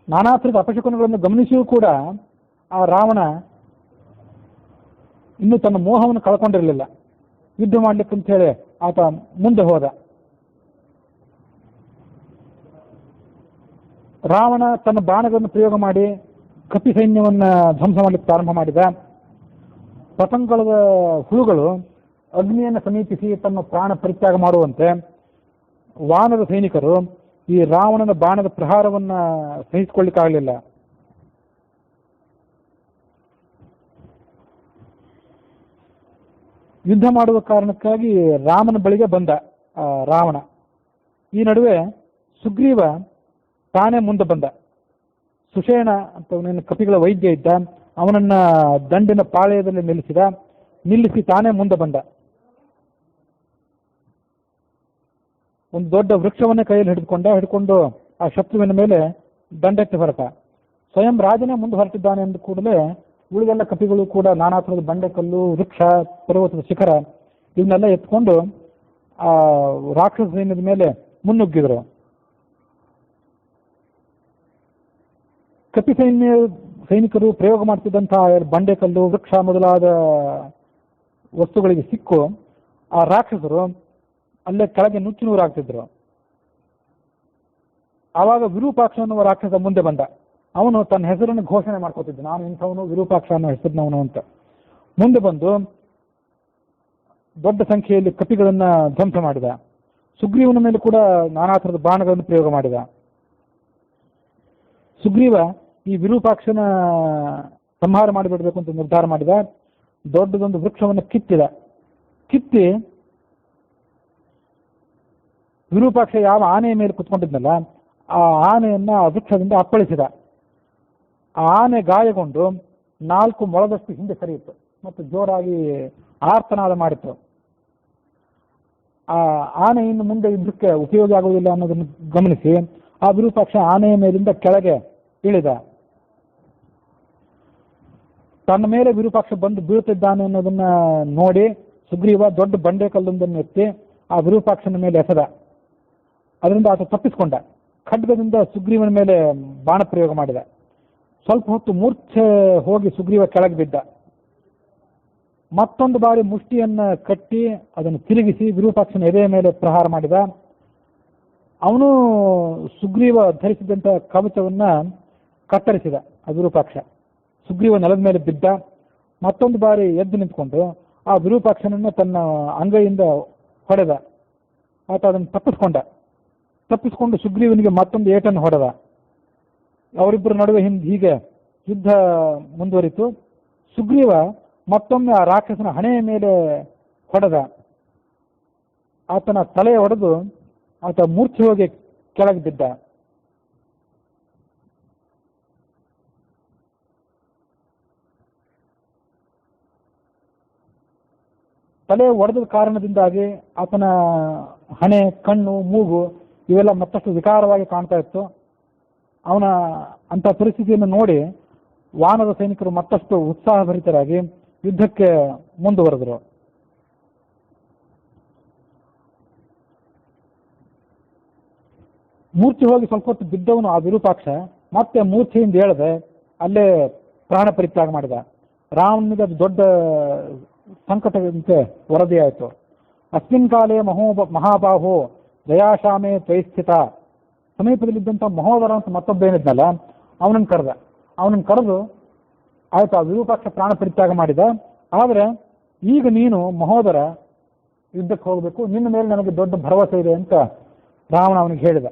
ನಾನಾ ಥರದ ಅಪಶಕುನಗಳನ್ನು ಗಮನಿಸಿಯೂ ಕೂಡ ಆ ರಾವಣ ಇನ್ನೂ ತನ್ನ ಮೋಹವನ್ನು ಕಳ್ಕೊಂಡಿರಲಿಲ್ಲ. ಯುದ್ಧ ಮಾಡ್ಲಿಕ್ಕಂತ ಹೇಳಿ ಆತ ಮುಂದೆ ಹೋದ. ರಾವಣ ತನ್ನ ಬಾಣಗಳನ್ನು ಪ್ರಯೋಗ ಮಾಡಿ ಕಪಿ ಸೈನ್ಯವನ್ನು ಧ್ವಂಸ ಮಾಡಲಿಕ್ಕೆ ಪ್ರಾರಂಭ ಮಾಡಿದ. ಪತಂಗದ ಹುಳುಗಳು ಅಗ್ನಿಯನ್ನು ಸಮೀಪಿಸಿ ತಮ್ಮ ಪ್ರಾಣ ಪರಿತ್ಯಾಗ ಮಾಡುವಂತೆ ವಾನರ ಸೈನಿಕರು ಈ ರಾವಣನ ಬಾಣದ ಪ್ರಹಾರವನ್ನು ಸಹಿಸಿಕೊಳ್ಳಿಕ್ಕಾಗಲಿಲ್ಲ. ಯುದ್ಧ ಮಾಡುವ ಕಾರಣಕ್ಕಾಗಿ ರಾಮನ ಬಳಿಗೆ ಬಂದ ರಾವಣ. ಈ ನಡುವೆ ಸುಗ್ರೀವ ತಾನೇ ಮುಂದೆ ಬಂದ. ಸುಷೇಣ ಅಂತ ಅವನ ಕಪಿಗಳ ವೈದ್ಯ ಇದ್ದ, ಅವನನ್ನ ದಂಡಿನ ಪಾಳೆಯದಲ್ಲಿ ನಿಲ್ಲಿಸಿ ತಾನೇ ಮುಂದೆ ಬಂದ. ಒಂದು ದೊಡ್ಡ ವೃಕ್ಷವನ್ನೇ ಕೈಯಲ್ಲಿ ಹಿಡ್ಕೊಂಡು ಆ ಶತ್ರುವಿನ ಮೇಲೆ ದಂಡೆತ್ತಿ ಹೊರಟ. ಸ್ವಯಂ ರಾಜನೇ ಮುಂದೆ ಹೊರಟಿದ್ದಾನೆ ಎಂದ ಕೂಡಲೇ ಉಳಿದೆಲ್ಲ ಕಪಿಗಳು ಕೂಡ ನಾನಾ ಥರದ ಬಂಡೆಕಲ್ಲು, ವೃಕ್ಷ, ಪರ್ವತದ ಶಿಖರ ಇವನ್ನೆಲ್ಲ ಎತ್ಕೊಂಡು ಆ ರಾಕ್ಷಸ ಸೈನ್ಯದ ಮೇಲೆ ಮುನ್ನುಗ್ಗಿದ್ರು. ಕಪಿ ಸೈನಿಕರು ಪ್ರಯೋಗ ಮಾಡ್ತಿದ್ದಂತಹ ಬಂಡೆಕಲ್ಲು, ವೃಕ್ಷ ಮೊದಲಾದ ವಸ್ತುಗಳಿಗೆ ಸಿಕ್ಕು ಆ ರಾಕ್ಷಸರು ಅಲ್ಲೇ ಕೆಳಗೆ ನುಚ್ಚು ನೂರಾಗ್ತಿದ್ರು. ಆವಾಗ ವಿರೂಪಾಕ್ಷ ಅನ್ನುವ ರಾಕ್ಷಸ ಮುಂದೆ ಬಂದ. ಅವನು ತನ್ನ ಹೆಸರನ್ನು ಘೋಷಣೆ ಮಾಡ್ಕೋತಿದ್ದ, ನಾನು ಇಂಥವನು ವಿರೂಪಾಕ್ಷ ಅನ್ನೋ ಹೆಸರಿನವನು ಅಂತ. ಮುಂದೆ ಬಂದು ದೊಡ್ಡ ಸಂಖ್ಯೆಯಲ್ಲಿ ಕಪಿಗಳನ್ನ ಧ್ವಂಸ ಮಾಡಿದ. ಸುಗ್ರೀವನ ಮೇಲೆ ಕೂಡ ನಾನಾ ಥರದ ಬಾಣಗಳನ್ನು ಪ್ರಯೋಗ ಮಾಡಿದ. ಸುಗ್ರೀವ ಈ ವಿರೂಪಾಕ್ಷನ ಸಂಹಾರ ಮಾಡಿಬಿಡ್ಬೇಕು ಅಂತ ನಿರ್ಧಾರ ಮಾಡಿದ. ದೊಡ್ಡದೊಂದು ವೃಕ್ಷವನ್ನು ಕಿತ್ತಿ ವಿರೂಪಾಕ್ಷ ಯಾವ ಆನೆಯ ಮೇಲೆ ಕುತ್ಕೊಂಡಿದ್ನಲ್ಲ ಆ ಆನೆಯನ್ನ ವೃಕ್ಷದಿಂದ ಅಪ್ಪಳಿಸಿದ. ಆ ಆನೆ ಗಾಯಗೊಂಡು 4 ಮೊಳದಷ್ಟು ಹಿಂದೆ ಸರಿಯಿತು ಮತ್ತು ಜೋರಾಗಿ ಆರ್ತನಾದ ಮಾಡಿತ್ತು. ಆ ಆನೆ ಇನ್ನು ಮುಂದೆ ಯುದ್ಧಕ್ಕೆ ಉಪಯೋಗ ಆಗುವುದಿಲ್ಲ ಅನ್ನೋದನ್ನು ಗಮನಿಸಿ ಆ ವಿರೂಪಾಕ್ಷ ಆನೆಯ ಮೇಲಿಂದ ಕೆಳಗೆ ಇಳಿದ. ತನ್ನ ಮೇಲೆ ವಿರೂಪಾಕ್ಷ ಬಂದು ಬೀಳ್ತಿದ್ದಾನೆ ಅನ್ನೋದನ್ನ ನೋಡಿ ಸುಗ್ರೀವ ದೊಡ್ಡ ಬಂಡೆ ಕಲ್ಲೊಂದನ್ನು ಎತ್ತಿ ಆ ವಿರೂಪಾಕ್ಷನ ಮೇಲೆ ಎಸೆದ. ಅದರಿಂದ ಆತ ತಪ್ಪಿಸಿಕೊಂಡ. ಖಡ್ಗದಿಂದ ಸುಗ್ರೀವನ ಮೇಲೆ ಬಾಣ ಪ್ರಯೋಗ ಮಾಡಿದ. ಸ್ವಲ್ಪ ಹೊತ್ತು ಮೂರ್ಛೆ ಹೋಗಿ ಸುಗ್ರೀವ ಕೆಳಗೆ ಬಿದ್ದ. ಮತ್ತೊಂದು ಬಾರಿ ಮುಷ್ಟಿಯನ್ನ ಕಟ್ಟಿ ಅದನ್ನು ತಿರುಗಿಸಿ ವಿರೂಪಾಕ್ಷನ ಎದೆಯ ಮೇಲೆ ಪ್ರಹಾರ ಮಾಡಿದ. ಅವನು ಸುಗ್ರೀವ ಧರಿಸಿದಂಥ ಕವಚವನ್ನ ಕತ್ತರಿಸಿದ. ಆ ವಿರೂಪಾಕ್ಷ ಸುಗ್ರೀವ ನೆಲದ ಮೇಲೆ ಬಿದ್ದ. ಮತ್ತೊಂದು ಬಾರಿ ಎದ್ದು ನಿಂತ್ಕೊಂಡು ಆ ವಿರೂಪಾಕ್ಷನನ್ನು ತನ್ನ ಅಂಗೈಯಿಂದ ಹೊಡೆದ. ಆತ ಅದನ್ನು ತಪ್ಪಿಸ್ಕೊಂಡು ಸುಗ್ರೀವನಿಗೆ ಮತ್ತೊಂದು ಏಟನ್ನು ಹೊಡೆದ. ಅವರಿಬ್ಬರ ನಡುವೆ ಹೀಗೆ ಯುದ್ಧ ಮುಂದುವರಿತು. ಸುಗ್ರೀವ ಮತ್ತೊಮ್ಮೆ ಆ ರಾಕ್ಷಸನ ಹಣೆಯ ಮೇಲೆ ಹೊಡೆದ. ಆತನ ತಲೆ ಹೊಡೆದು ಆತ ಮೂರ್ಛೆ ಹೋಗಿ ಕೆಳಗೆ ಬಿದ್ದ. ತಲೆ ಒಡೆದ ಕಾರಣದಿಂದಾಗಿ ಆತನ ಹಣೆ, ಕಣ್ಣು, ಮೂಗು ಇವೆಲ್ಲ ಮತ್ತಷ್ಟು ವಿಕಾರವಾಗಿ ಕಾಣ್ತಾ ಇತ್ತು. ಅವನ ಅಂಥ ಪರಿಸ್ಥಿತಿಯನ್ನು ನೋಡಿ ವಾನರ ಸೈನಿಕರು ಮತ್ತಷ್ಟು ಉತ್ಸಾಹಭರಿತರಾಗಿ ಯುದ್ಧಕ್ಕೆ ಮುಂದುವರೆದರು. ಮೂರ್ಛೆ ಹೋಗಿ ಸ್ವಲ್ಪ ಹೊತ್ತು ಬಿದ್ದವನು ಆ ವಿರೂಪಾಕ್ಷ ಮತ್ತೆ ಮೂರ್ಛೆಯಿಂದ ಹೇಳದೆ ಅಲ್ಲೇ ಪ್ರಾಣ ಪರಿತ್ಯಾಗ ಮಾಡಿದ. ರಾಮನಿಗೆ ಅದು ದೊಡ್ಡ ಸಂಕಟದಂತೆ ವರದಿಯಾಯಿತು. ಅಸ್ಮಿನ್ ಕಾಲೇ ಮಹಾಬಾಹೋ ದಯಾಶಾಮೆ ತ್ವಯಿಸ್ಥಿತ. ಸಮೀಪದಲ್ಲಿದ್ದಂಥ ಮಹೋದರ ಅಂತ ಮತ್ತೊಬ್ಬ ಏನಿದ್ನಲ್ಲ ಅವನನ್ನು ಕರೆದು ಆಯ್ತು, ಆ ವಿರೂಪಾಕ್ಷ ಪ್ರಾಣ ಪರಿತ್ಯಾಗ ಮಾಡಿದ. ಆದರೆ ಈಗ ನೀನು ಮಹೋದರ ಯುದ್ಧಕ್ಕೆ ಹೋಗಬೇಕು, ನಿನ್ನ ಮೇಲೆ ನನಗೆ ದೊಡ್ಡ ಭರವಸೆ ಇದೆ ಅಂತ ರಾವಣ ಅವನಿಗೆ ಹೇಳಿದ.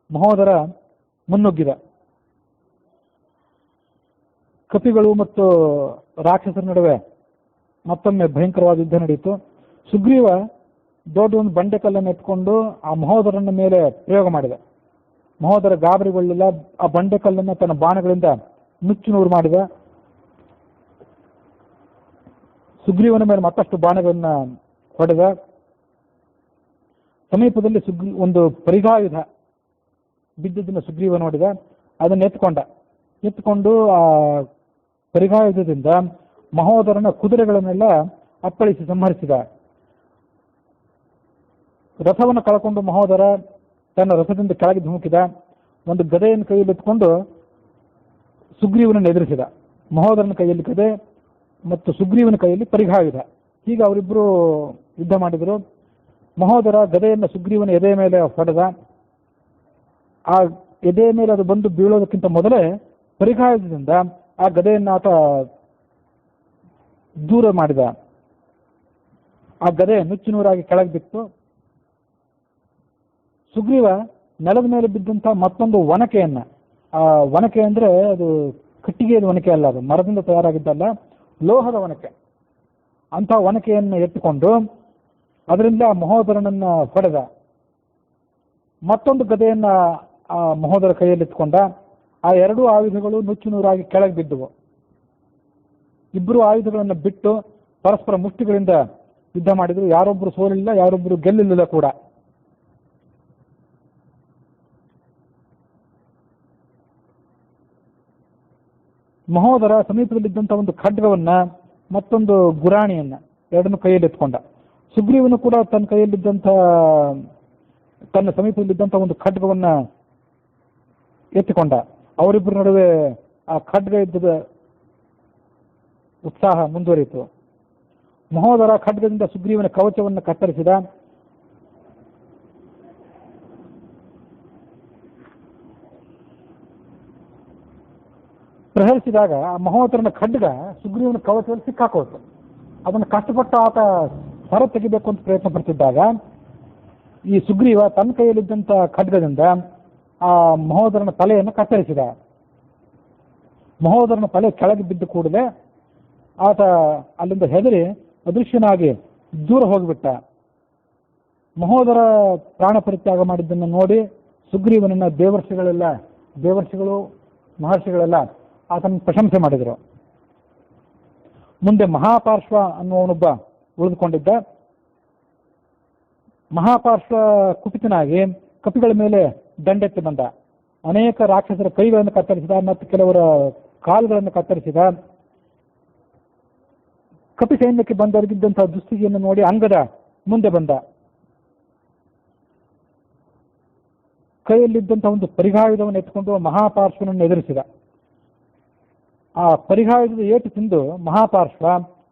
ಮಹೋದರ ಮುನ್ನುಗ್ಗಿದ. ಕಪಿಗಳು ಮತ್ತು ರಾಕ್ಷಸರ ನಡುವೆ ಮತ್ತೊಮ್ಮೆ ಭಯಂಕರವಾದ ಯುದ್ಧ ನಡೆಯಿತು. ಸುಗ್ರೀವ ದೊಡ್ಡ ಒಂದು ಬಂಡೆಕಲ್ಲನ್ನು ಎತ್ಕೊಂಡು ಆ ಮಹೋದರನ ಮೇಲೆ ಪ್ರಯೋಗ ಮಾಡಿದ. ಮಹೋದರ ಗಾಬರಿಗೊಳ್ಳಿಲ್ಲ. ಆ ಬಂಡೆಕಲ್ಲನ್ನು ತನ್ನ ಬಾಣಗಳಿಂದ ನುಚ್ಚು ನೂರು ಮಾಡಿದ. ಸುಗ್ರೀವನ ಮೇಲೆ ಮತ್ತಷ್ಟು ಬಾಣಗಳನ್ನ ಹೊಡೆದ. ಸಮೀಪದಲ್ಲಿ ಒಂದು ಪರಿಘಾಯುಧ ಬಿದ್ದದನ್ನು ಸುಗ್ರೀವ ನೋಡಿದ. ಅದನ್ನು ಎತ್ಕೊಂಡು ಆ ಪರಿಘಾಯುಧದಿಂದ ಮಹೋದರನ ಕುದುರೆಗಳನ್ನೆಲ್ಲ ಅಪ್ಪಳಿಸಿ ಸಂಹರಿಸಿದ. ರಥವನ್ನು ಕಳ್ಕೊಂಡು ಮಹೋದರ ತನ್ನ ರಥದಿಂದ ಕೆಳಗೆ ಧುಮುಕಿದ. ಒಂದು ಗದೆಯನ್ನು ಕೈಯಲ್ಲಿ ಎತ್ಕೊಂಡು ಸುಗ್ರೀವನನ್ನು ಎದುರಿಸಿದ. ಮಹೋದರನ ಕೈಯಲ್ಲಿ ಗದೆ ಮತ್ತು ಸುಗ್ರೀವನ ಕೈಯಲ್ಲಿ ಪರಿಘಾಯುಧ. ಹೀಗೆ ಅವರಿಬ್ಬರು ಯುದ್ಧ ಮಾಡಿದರು. ಮಹೋದರ ಗದೆಯನ್ನು ಸುಗ್ರೀವನ ಎದೆಯ ಮೇಲೆ ಹೊಡೆದ. ಆ ಎದೆ ಮೇಲೆ ಅದು ಬಂದು ಬೀಳೋದಕ್ಕಿಂತ ಮೊದಲೇ ಪರಿಘಾಯದಿಂದ ಆ ಗದೆಯನ್ನು ಆತ ದೂರ ಮಾಡಿದ. ಆ ಗದೆ ನುಚ್ಚುನೂರಾಗಿ ಕೆಳಗೆ ಬಿತ್ತು. ಸುಗ್ರೀವ ನೆಲದ ಮೇಲೆ ಬಿದ್ದಂಥ ಮತ್ತೊಂದು ಒನಕೆಯನ್ನ, ಆ ಒನಕೆ ಅಂದ್ರೆ ಅದು ಕಟ್ಟಿಗೆಯ ಒನಕೆ ಅಲ್ಲ, ಅದು ಮರದಿಂದ ತಯಾರಾಗಿದ್ದಲ್ಲ, ಲೋಹದ ಒನಕೆ, ಅಂಥ ಒನಕೆಯನ್ನು ಎತ್ತಿಕೊಂಡು ಅದರಿಂದ ಮಹೋದರನನ್ನ ಹೊಡೆದ. ಮತ್ತೊಂದು ಗದೆಯನ್ನ ಆ ಮಹೋದರ ಕೈಯಲ್ಲಿ ಎತ್ಕೊಂಡ. ಆ ಎರಡೂ ಆಯುಧಗಳು ನುಚ್ಚುನೂರಾಗಿ ಕೆಳಗೆ ಬಿದ್ದುವು. ಇಬ್ಬರು ಆಯುಧಗಳನ್ನು ಬಿಟ್ಟು ಪರಸ್ಪರ ಮುಷ್ಟಿಗಳಿಂದ ಯುದ್ಧ ಮಾಡಿದ್ರು. ಯಾರೊಬ್ಬರು ಸೋಲಿಲ್ಲ, ಯಾರೊಬ್ಬರು ಗೆಲ್ಲಿಲ್ಲ ಕೂಡ. ಮಹೋದರ ಸಮೀಪದಲ್ಲಿದ್ದಂಥ ಒಂದು ಖಡ್ಗವನ್ನ ಮತ್ತೊಂದು ಗುರಾಣಿಯನ್ನ ಎರಡನ್ನು ಕೈಯಲ್ಲಿ ಎತ್ಕೊಂಡ. ಸುಗ್ರೀವನು ಕೂಡ ತನ್ನ ಕೈಯಲ್ಲಿದ್ದಂಥ ತನ್ನ ಸಮೀಪದಲ್ಲಿದ್ದಂಥ ಒಂದು ಖಡ್ಗವನ್ನ ಎತ್ತಿಕೊಂಡ. ಅವರಿಬ್ಬರ ನಡುವೆ ಆ ಖಡ್ಗ ಯುದ್ಧದ ಉತ್ಸಾಹ ಮುಂದುವರಿಯಿತು. ಮಹೋದರ ಖಡ್ಗದಿಂದ ಸುಗ್ರೀವನ ಕವಚವನ್ನು ಕತ್ತರಿಸಿದ. ಪ್ರಹರಿಸಿದಾಗ ಆ ಮಹೋದರನ ಖಡ್ಗ ಸುಗ್ರೀವನ ಕವಚದಲ್ಲಿ ಸಿಕ್ಕಾಕೋತು. ಅದನ್ನು ಕಷ್ಟಪಟ್ಟು ಆತ ಹೊರ ತೆಗಿಬೇಕು ಅಂತ ಪ್ರಯತ್ನ ಪಡ್ತಿದ್ದಾಗ ಈ ಸುಗ್ರೀವ ತನ್ನ ಕೈಯಲ್ಲಿದ್ದಂಥ ಖಡ್ಗದಿಂದ ಆ ಮಹೋದರನ ತಲೆಯನ್ನು ಕತ್ತರಿಸಿದ. ಮಹೋದರನ ತಲೆ ಕೆಳಗೆ ಬಿದ್ದ ಕೂಡಲೇ ಆತ ಅಲ್ಲಿಂದ ಹೆದರಿ ಅದೃಶ್ಯನಾಗಿ ದೂರ ಹೋಗಿಬಿಟ್ಟ. ಮಹೋದರ ಪ್ರಾಣ ಪರಿತ್ಯಾಗ ಮಾಡಿದ್ದನ್ನು ನೋಡಿ ಸುಗ್ರೀವನನ್ನ ದೇವರ್ಷಿಗಳು ಮಹರ್ಷಿಗಳೆಲ್ಲ ಆತನ ಪ್ರಶಂಸೆ ಮಾಡಿದರು. ಮುಂದೆ ಮಹಾಪಾರ್ಶ್ವ ಅನ್ನುವನೊಬ್ಬ ಉಳಿದುಕೊಂಡಿದ್ದ. ಮಹಾಪಾರ್ಶ್ವ ಕುಪಿತನಾಗಿ ಕಪಿಗಳ ಮೇಲೆ ದಂಡೆತ್ತಿ ಬಂದ. ಅನೇಕ ರಾಕ್ಷಸರ ಕೈಗಳನ್ನು ಕತ್ತರಿಸಿದ ಮತ್ತು ಕೆಲವರ ಕಾಲುಗಳನ್ನು ಕತ್ತರಿಸಿದ. ಕಪಿ ಸೈನ್ಯಕ್ಕೆ ಬಂದೊರಗಿದ್ದಂತಹ ದುಸ್ಥಿತಿಯನ್ನು ನೋಡಿ ಅಂಗದ ಮುಂದೆ ಬಂದ. ಕೈಯಲ್ಲಿದ್ದಂತಹ ಒಂದು ಪರಿಘಾಯುಧವನ್ನು ಎತ್ಕೊಂಡು ಮಹಾಪಾರ್ಶ್ವನನ್ನು ಎದುರಿಸಿದ. ಆ ಪರಿಘಾಯುಧದ ಏಟು ತಿಂದು ಮಹಾಪಾರ್ಶ್ವ,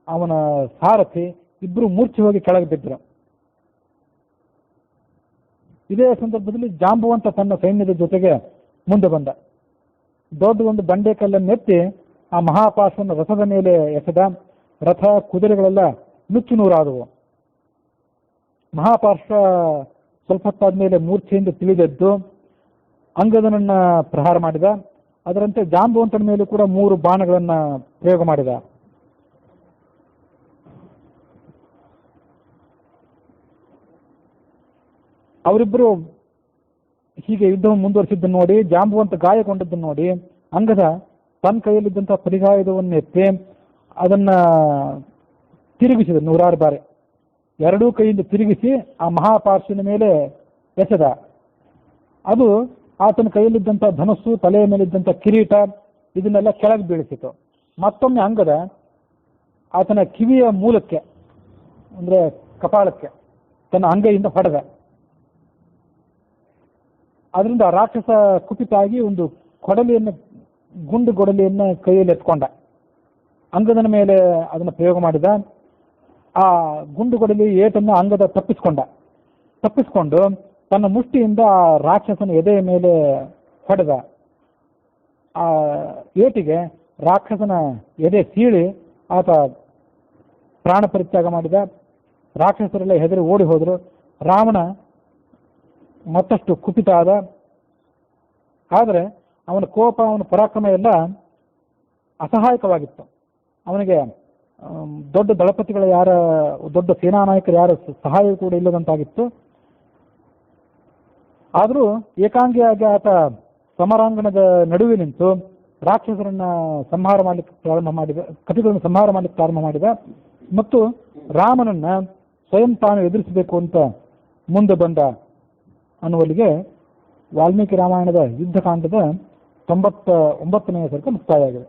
ಅವನ ಸಾರಥಿ ಇಬ್ಬರು ಮೂರ್ಛೆ ಹೋಗಿ ಕೆಳಗೆ ಬಿದ್ದರು. ಇದೇ ಸಂದರ್ಭದಲ್ಲಿ ಜಾಂಬುವಂತ ತನ್ನ ಸೈನ್ಯದ ಜೊತೆಗೆ ಮುಂದೆ ಬಂದ. ದೊಡ್ಡ ಒಂದು ಬಂಡೆಕಲ್ಲನ್ನೆತ್ತಿ ಆ ಮಹಾಪಾರ್ಶ್ವನ ರಥದ ಮೇಲೆ ಎಸೆದ. ರಥ ಕುದುರೆಗಳೆಲ್ಲ ನುಚ್ಚು ನೂರಾದವು. ಮಹಾಪಾರ್ಶ್ವ ಸ್ವಲ್ಪ ಹೊತ್ತಾದ್ಮೇಲೆ ಮೂರ್ಛೆಯಿಂದ ತಿಳಿದೆದ್ದು ಅಂಗದನನ್ನ ಪ್ರಹಾರ ಮಾಡಿದ. ಅದರಂತೆ ಜಾಂಬುವಂತನ ಮೇಲೆ ಕೂಡ 3 ಬಾಣಗಳನ್ನ ಪ್ರಯೋಗ ಮಾಡಿದ. ಅವರಿಬ್ಬರು ಹೀಗೆ ಯುದ್ಧವನ್ನು ಮುಂದುವರಿಸಿದ್ದನ್ನು ನೋಡಿ, ಜಾಂಬುವಂತ ಗಾಯಗೊಂಡದ್ದನ್ನು ನೋಡಿ ಅಂಗದ ತನ್ನ ಕೈಯಲ್ಲಿದ್ದಂತಹ ಪರಿಘಾಯುಧವನ್ನು ಎತ್ತಿ ಅದನ್ನ ತಿರುಗಿಸಿದ 100 ಬಾರಿ. ಎರಡೂ ಕೈಯಿಂದ ತಿರುಗಿಸಿ ಆ ಮಹಾಪಾರ್ಶ್ವನ ಮೇಲೆ ಎಸೆದ. ಅದು ಆತನ ಕೈಯಲ್ಲಿದ್ದಂಥ ಧನಸ್ಸು, ತಲೆಯ ಮೇಲಿದ್ದಂಥ ಕಿರೀಟ ಇದನ್ನೆಲ್ಲ ಕೆಳಗೆ ಬೀಳಿಸಿತು. ಮತ್ತೊಮ್ಮೆ ಅಂಗದ ಆತನ ಕಿವಿಯ ಮೂಲಕ್ಕೆ ಅಂದ್ರೆ ಕಪಾಳಕ್ಕೆ ತನ್ನ ಅಂಗೈಯಿಂದ ಹೊಡೆದ. ಅದರಿಂದ ರಾಕ್ಷಸ ಕುಪಿತಾಗಿ ಒಂದು ಗುಂಡು ಗೊಡಲಿಯನ್ನು ಕೈಯಲ್ಲಿ ಎತ್ಕೊಂಡ. ಅಂಗದನ ಮೇಲೆ ಅದನ್ನು ಪ್ರಯೋಗ ಮಾಡಿದ. ಆ ಗುಂಡು ಗೊಡಲಿ ಏಟನ್ನು ಅಂಗದ ತಪ್ಪಿಸಿಕೊಂಡು ತನ್ನ ಮುಷ್ಟಿಯಿಂದ ಆ ರಾಕ್ಷಸನ ಎದೆಯ ಮೇಲೆ ಹೊಡೆದ. ಆ ಏಟಿಗೆ ರಾಕ್ಷಸನ ಎದೆ ಸೀಳಿ ಆತ ಪ್ರಾಣ ಪರಿತ್ಯಾಗ ಮಾಡಿದ. ರಾಕ್ಷಸರೆಲ್ಲ ಹೆದರಿ ಓಡಿ ಹೋದರು. ರಾವಣ ಮತ್ತಷ್ಟು ಕುಪಿತ ಆದ. ಆದರೆ ಅವನ ಕೋಪ, ಅವನ ಪರಾಕ್ರಮ ಎಲ್ಲ ಅಸಹಾಯಕವಾಗಿತ್ತು. ಅವನಿಗೆ ದೊಡ್ಡ ದಳಪತಿಗಳ ದೊಡ್ಡ ಸೇನಾ ನಾಯಕರು ಯಾರ ಸಹಾಯ ಕೂಡ ಇಲ್ಲದಂತಾಗಿತ್ತು. ಆದರೂ ಏಕಾಂಗಿಯಾಗಿ ಆತ ಸಮರಾಂಗಣದ ನಡುವೆ ನಿಂತು ರಾಕ್ಷಸರನ್ನ ಸಂಹಾರ ಮಾಡಲಿಕ್ಕೆ ಪ್ರಾರಂಭ ಮಾಡಿದ, ಕಪಿಗಳನ್ನು ಸಂಹಾರ ಮಾಡಲಿಕ್ಕೆ ಪ್ರಾರಂಭ ಮಾಡಿದ ಮತ್ತು ರಾಮನನ್ನ ಸ್ವಯಂ ತಾನು ಎದುರಿಸಬೇಕು ಅಂತ ಮುಂದೆ ಬಂದ ಅನ್ನುವಲ್ಲಿಗೆ ವಾಲ್ಮೀಕಿ ರಾಮಾಯಣದ ಯುದ್ಧಕಾಂಡದ 99ನೇ ಸರ್ಗ ಮುಕ್ತಾಯ ಆಗಿದೆ.